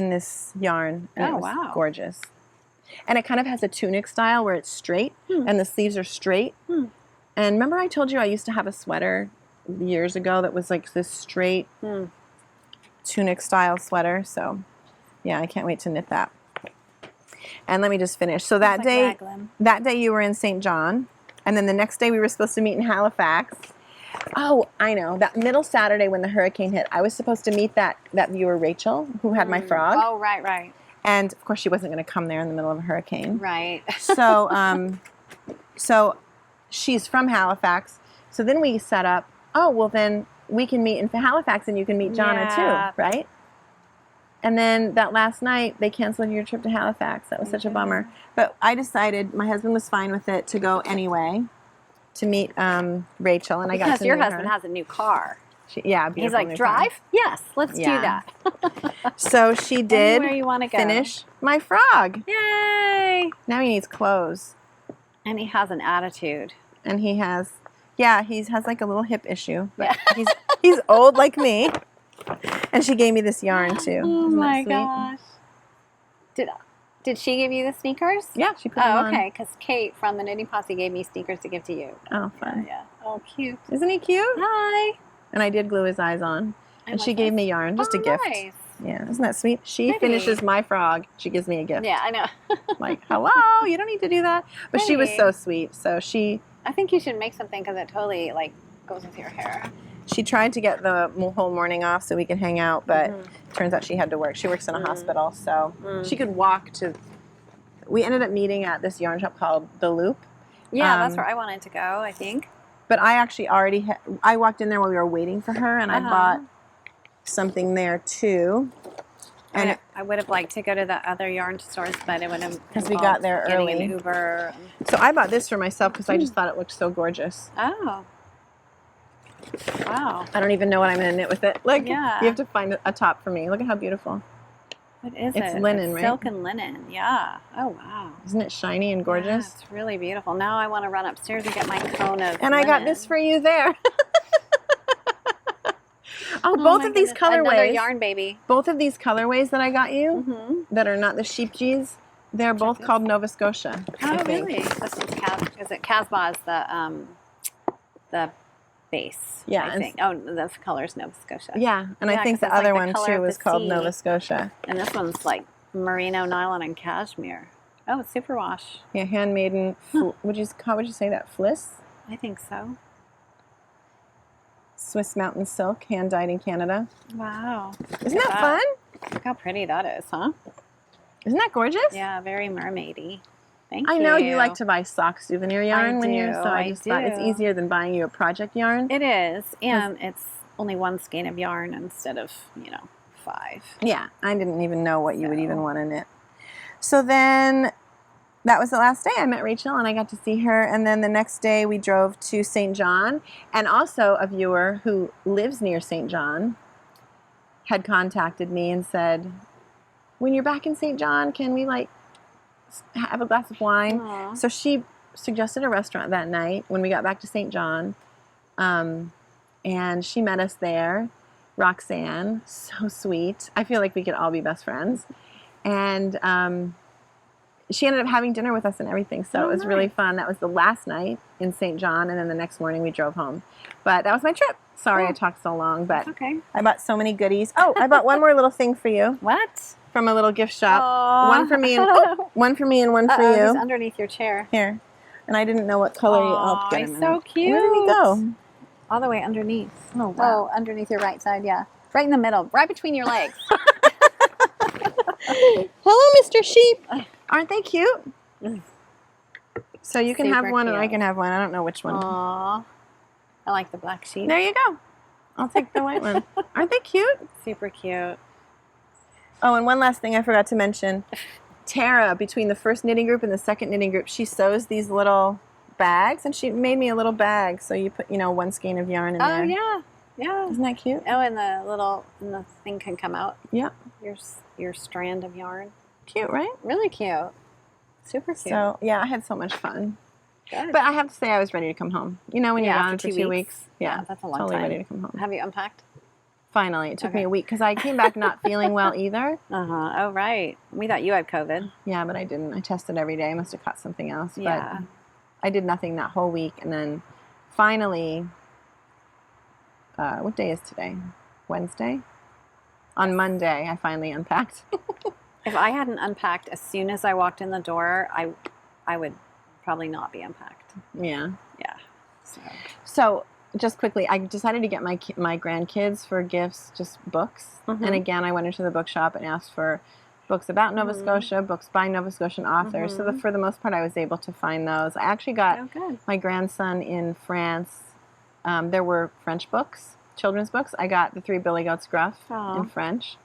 this yarn. And it was wow. gorgeous. And it kind of has a tunic style where it's straight and the sleeves are straight. And remember I told you I used to have a sweater years ago that was like this straight tunic style sweater. So yeah, I can't wait to knit that. And let me just finish. So that day you were in St. John, and then the next day we were supposed to meet in Halifax. Oh, I know. That middle Saturday when the hurricane hit, I was supposed to meet that viewer Rachel who had my frog. Oh, right. And of course she wasn't going to come there in the middle of a hurricane. Right. So so she's from Halifax. So then we set up, oh, well then we can meet in Halifax and you can meet Jonna too, right? And then that last night, they canceled your trip to Halifax. That was such a bummer. But I decided, my husband was fine with it, to go anyway to meet Rachel. And I got to Because your husband has a new car. Beautiful. He's like, drive? Car. Yes, let's do that. So she did Anywhere you want to go. Finish my frog. Yay! Now he needs clothes. And he has an attitude. And he has, he has like a little hip issue. But he's old like me. And she gave me this yarn too. Oh my gosh! Did she give you the sneakers? Yeah, she put them on. Okay. Because Kate from the Knitting Posse gave me sneakers to give to you. Oh, fun! Yeah. Oh, cute. Isn't he cute? Hi. And I did glue his eyes on. And she gave me yarn, just a gift. Nice. Yeah, isn't that sweet? She finishes my frog. She gives me a gift. Yeah, I know. Like, hello, you don't need to do that. But she was so sweet. So I think you should make something because it totally goes with your hair. She tried to get the whole morning off so we could hang out, but turns out she had to work. She works in a hospital, so she could walk to. We ended up meeting at this yarn shop called The Loop. Yeah, that's where I wanted to go, I think. But I actually already I walked in there while we were waiting for her, and I bought something there too. And I would have liked to go to the other yarn stores, but it would have because we got there early. Getting an Uber. So I bought this for myself because I just thought it looked so gorgeous. Oh. Wow. I don't even know what I'm going to knit with it. Like, yeah. You have to find a top for me. Look at how beautiful. What is it? It's linen, right? Silk and linen. Yeah. Oh, wow. Isn't it shiny and gorgeous? Yeah, it's really beautiful. Now I want to run upstairs and get my cone of And linen. I got this for you there. Both of these colorways. Another yarn baby. Both of these colorways that I got you that are not the sheep G's, they're both called Nova Scotia. Oh, really? This one's is it Casbah is the base? Yeah. I think. Oh, the color's Nova Scotia. Yeah, and I think the other one too is called sea. Nova Scotia. And this one's like merino, nylon, and cashmere. Oh, it's superwash. Yeah, handmaiden. How would you say that? Fliss? I think so. Swiss mountain silk, hand dyed in Canada. Wow. Isn't that fun? Look how pretty that is, huh? Isn't that gorgeous? Yeah, very mermaidy. Thank you. I know you like to buy sock souvenir yarn when you're, so I just thought it's do. easier than buying you a project yarn. It is, and it's only one skein of yarn instead of, 5. Yeah, I didn't even know what you would even want to knit. So then that was the last day. I met Rachel and I got to see her, and then the next day we drove to St. John, and also a viewer who lives near St. John had contacted me and said, when you're back in St. John, can we have a glass of wine? Aww. So she suggested a restaurant that night when we got back to St. John, and she met us there. Roxanne, so sweet. I feel like we could all be best friends. And she ended up having dinner with us and everything, so it was really fun. That was the last night in St. John, and then the next morning we drove home. But that was my trip. Sorry I talked so long, but That's okay. I bought so many goodies. Oh, I bought one more little thing for you. What? From a little gift shop. Aww. One for me and one for me and one for you. It's underneath your chair. Here. And I didn't know what color I'll get him in. So cute. Where did he go? All the way underneath. Oh, wow. Oh, underneath your right side, yeah. Right in the middle, right between your legs. Hello, Mr. Sheep. Aren't they cute? So you can have Super one and I cute. can have one. I don't know which one. Aww. I like the black sheep. There you go. I'll take the white one. Aren't they cute? Super cute. Oh, and one last thing I forgot to mention. Tara, between the first knitting group and the second knitting group, she sews these little bags, and she made me a little bag. So you put, one skein of yarn in there. Oh, yeah. Yeah. Isn't that cute? Oh, and the thing can come out. Yeah. Your strand of yarn. Cute, right? Really cute. Super cute. So, yeah, I had so much fun. Good. But I have to say I was ready to come home. When you're gone for 2 weeks. Yeah, that's a long totally time. ready to come home. Have you unpacked? Finally. It took me a week because I came back not feeling well either. Uh-huh. Oh, right. We thought you had COVID. Yeah, but I didn't. I tested every day. I must have caught something else. Yeah. But I did nothing that whole week. And then finally, what day is today? Wednesday? On Monday, I finally unpacked. If I hadn't unpacked as soon as I walked in the door, I would probably not be unpacked. Yeah. Yeah. So just quickly, I decided to get my grandkids for gifts, just books. And again, I went into the bookshop and asked for books about Nova Scotia, books by Nova Scotian authors. So for the most part, I was able to find those. I actually got my grandson in France. There were French books, children's books. I got The Three Billy Goats Gruff in French.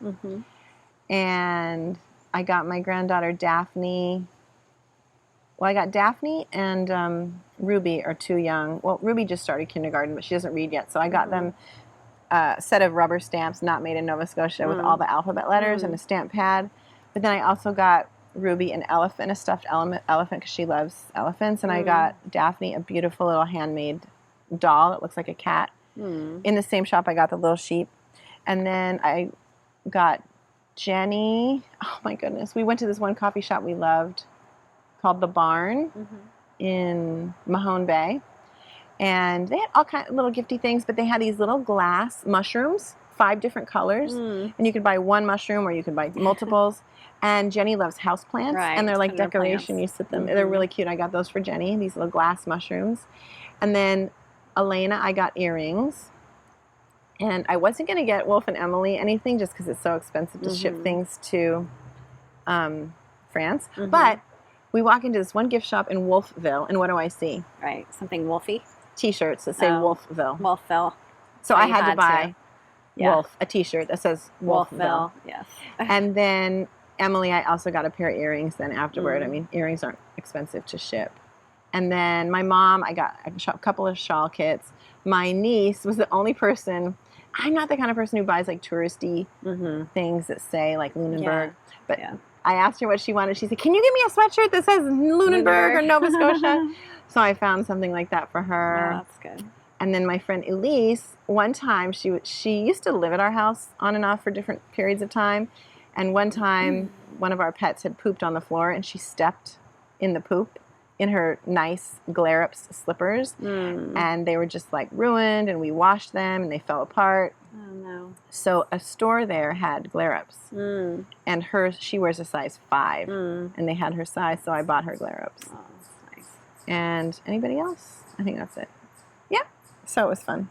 And I got my granddaughter Daphne. Well, I got Daphne and Ruby are too young. Well, Ruby just started kindergarten, but she doesn't read yet. So I got them a set of rubber stamps not made in Nova Scotia with all the alphabet letters and a stamp pad. But then I also got Ruby an elephant, a stuffed elephant, because she loves elephants. And I got Daphne a beautiful little handmade doll that looks like a cat. In the same shop, I got the little sheep. And then I got Jenny. Oh, my goodness. We went to this one coffee shop we loved called The Barn in Mahone Bay. And they had all kinds of little gifty things, but they had these little glass mushrooms, 5 different colors. And you could buy one mushroom or you could buy multiples. And Jenny loves houseplants. And they're like decoration. You sit them. They're really cute. I got those for Jenny, these little glass mushrooms. And then Elena, I got earrings. And I wasn't going to get Wolf and Emily anything just because it's so expensive to ship things to France. But we walk into this one gift shop in Wolfville, and what do I see? Right. Something wolfy. T-shirts that say Wolfville. Wolfville. So I had to buy Yeah. Wolf, a T-shirt that says Wolfville. Yes. And then Emily, I also got a pair of earrings then afterward. I mean, earrings aren't expensive to ship. And then my mom, I got a couple of shawl kits. My niece was the only person. I'm not the kind of person who buys like touristy things that say like Lunenburg. But I asked her what she wanted. She said, "Can you give me a sweatshirt that says Lunenburg or Nova Scotia?" So I found something like that for her. Yeah, that's good. And then my friend Elise, one time she used to live at our house on and off for different periods of time. And one time, one of our pets had pooped on the floor, and she stepped in the poop in her nice glare-ups slippers. And they were just like ruined, and we washed them, and they fell apart. Oh, no. So a store there had glare-ups. And she wears a size 5. And they had her size, so I bought her glare-ups. Oh, that's nice. And anybody else? I think that's it. Yeah. So it was fun.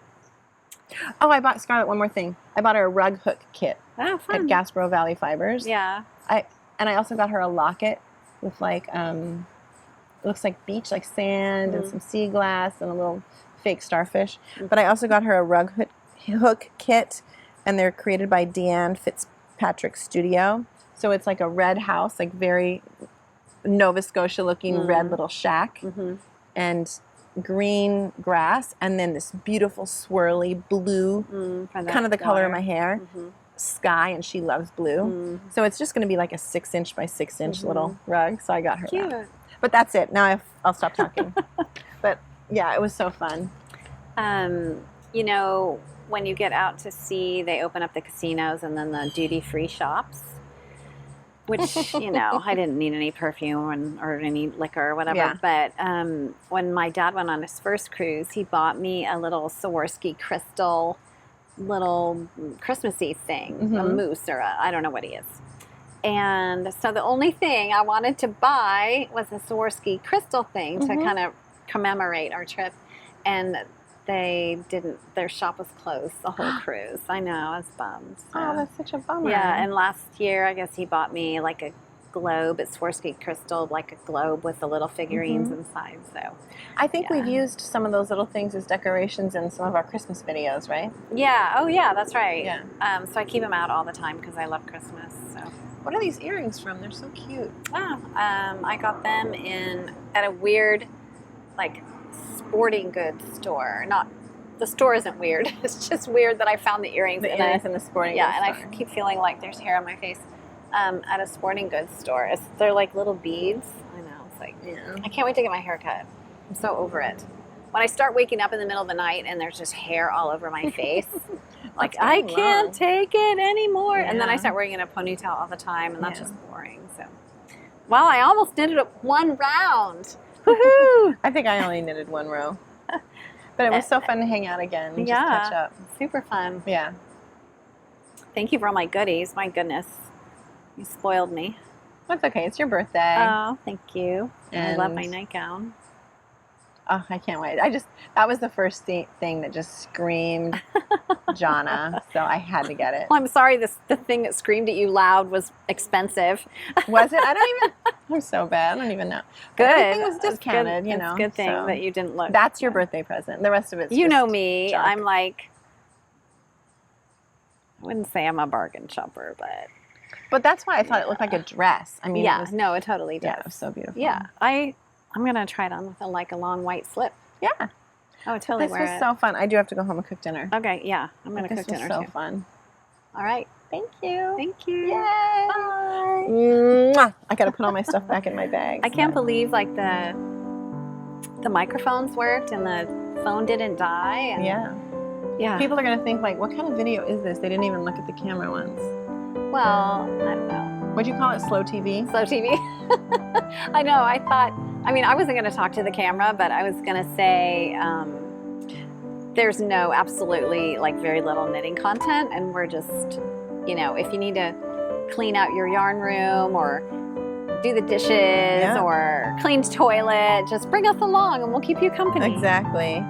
Oh, I bought Scarlett one more thing. I bought her a rug hook kit Oh, at fun. Gasbro Valley Fibers. Yeah. And I also got her a locket with like it looks like beach, like sand and some sea glass and a little fake starfish. But I also got her a rug hook kit, and they're created by Deanne Fitzpatrick Studio. So it's like a red house, like very Nova Scotia looking red little shack, and green grass, and then this beautiful swirly blue, kind of the color of my hair, sky, and she loves blue. So it's just going to be like a 6-inch by 6-inch little rug. So I got her that. But that's it. Now I'll stop talking. But yeah, it was so fun. You know, when you get out to sea, they open up the casinos and then the duty-free shops. Which, you know, I didn't need any perfume or any liquor or whatever. Yeah. But when my dad went on his first cruise, he bought me a little Swarovski crystal, little Christmassy thing, a mousse or I don't know what he is. And so the only thing I wanted to buy was a Swarovski crystal thing to kind of commemorate our trip. And they didn't, their shop was closed the whole cruise. I know, I was bummed. So. Oh, that's such a bummer. Yeah, and last year, I guess he bought me like a globe. It's Swarovski crystal, like a globe with the little figurines inside. So I think we've used some of those little things as decorations in some of our Christmas videos, right? Yeah, oh yeah, that's right. Yeah. So I keep them out all the time because I love Christmas. So. What are these earrings from? They're so cute. Oh, I got them at a weird, like, sporting goods store. The store isn't weird. It's just weird that I found the earrings in the sporting goods and store. I keep feeling like there's hair on my face. At a sporting goods store. They're like little beads. I know. It's like, I can't wait to get my hair cut. I'm so over it. When I start waking up in the middle of the night and there's just hair all over my face, like I can't take it anymore. Yeah. And then I start wearing it in a ponytail all the time, and that's just boring. So, well, I almost knitted up one round. Woohoo! I think I only knitted one row. But it was so fun to hang out again and just catch up. Super fun. Yeah. Thank you for all my goodies. My goodness. You spoiled me. That's okay. It's your birthday. Oh, thank you. And I love my nightgown. Oh, I can't wait. That was the first thing that just screamed Jonna, so I had to get it. Well, I'm sorry, the thing that screamed at you loud was expensive. Was it? I'm so bad. I don't even know. Good. Everything was discounted, you know. It's a good thing that you didn't look. That's your birthday present. The rest of it's You just know me. junk. I'm like, I wouldn't say I'm a bargain shopper, But that's why I thought it looked like a dress. I mean, it totally does. Yeah, it was so beautiful. Yeah, I'm gonna try it on with a long white slip. Yeah. I would totally This wear was it. so fun. I do have to go home and cook dinner. Okay, yeah, I'm gonna cook dinner This was so too. fun. All right. Thank you. Thank you. Yay. Bye. Mwah. I got to put all my stuff back in my bag. I can't believe like the microphones worked and the phone didn't die. And yeah. People are going to think like, what kind of video is this? They didn't even look at the camera once. Well, I don't know. What'd you call it? Slow TV? Slow TV. I know. I wasn't going to talk to the camera, but I was going to say there's absolutely like very little knitting content. And we're just, if you need to clean out your yarn room or do the dishes or clean the toilet, just bring us along and we'll keep you company. Exactly.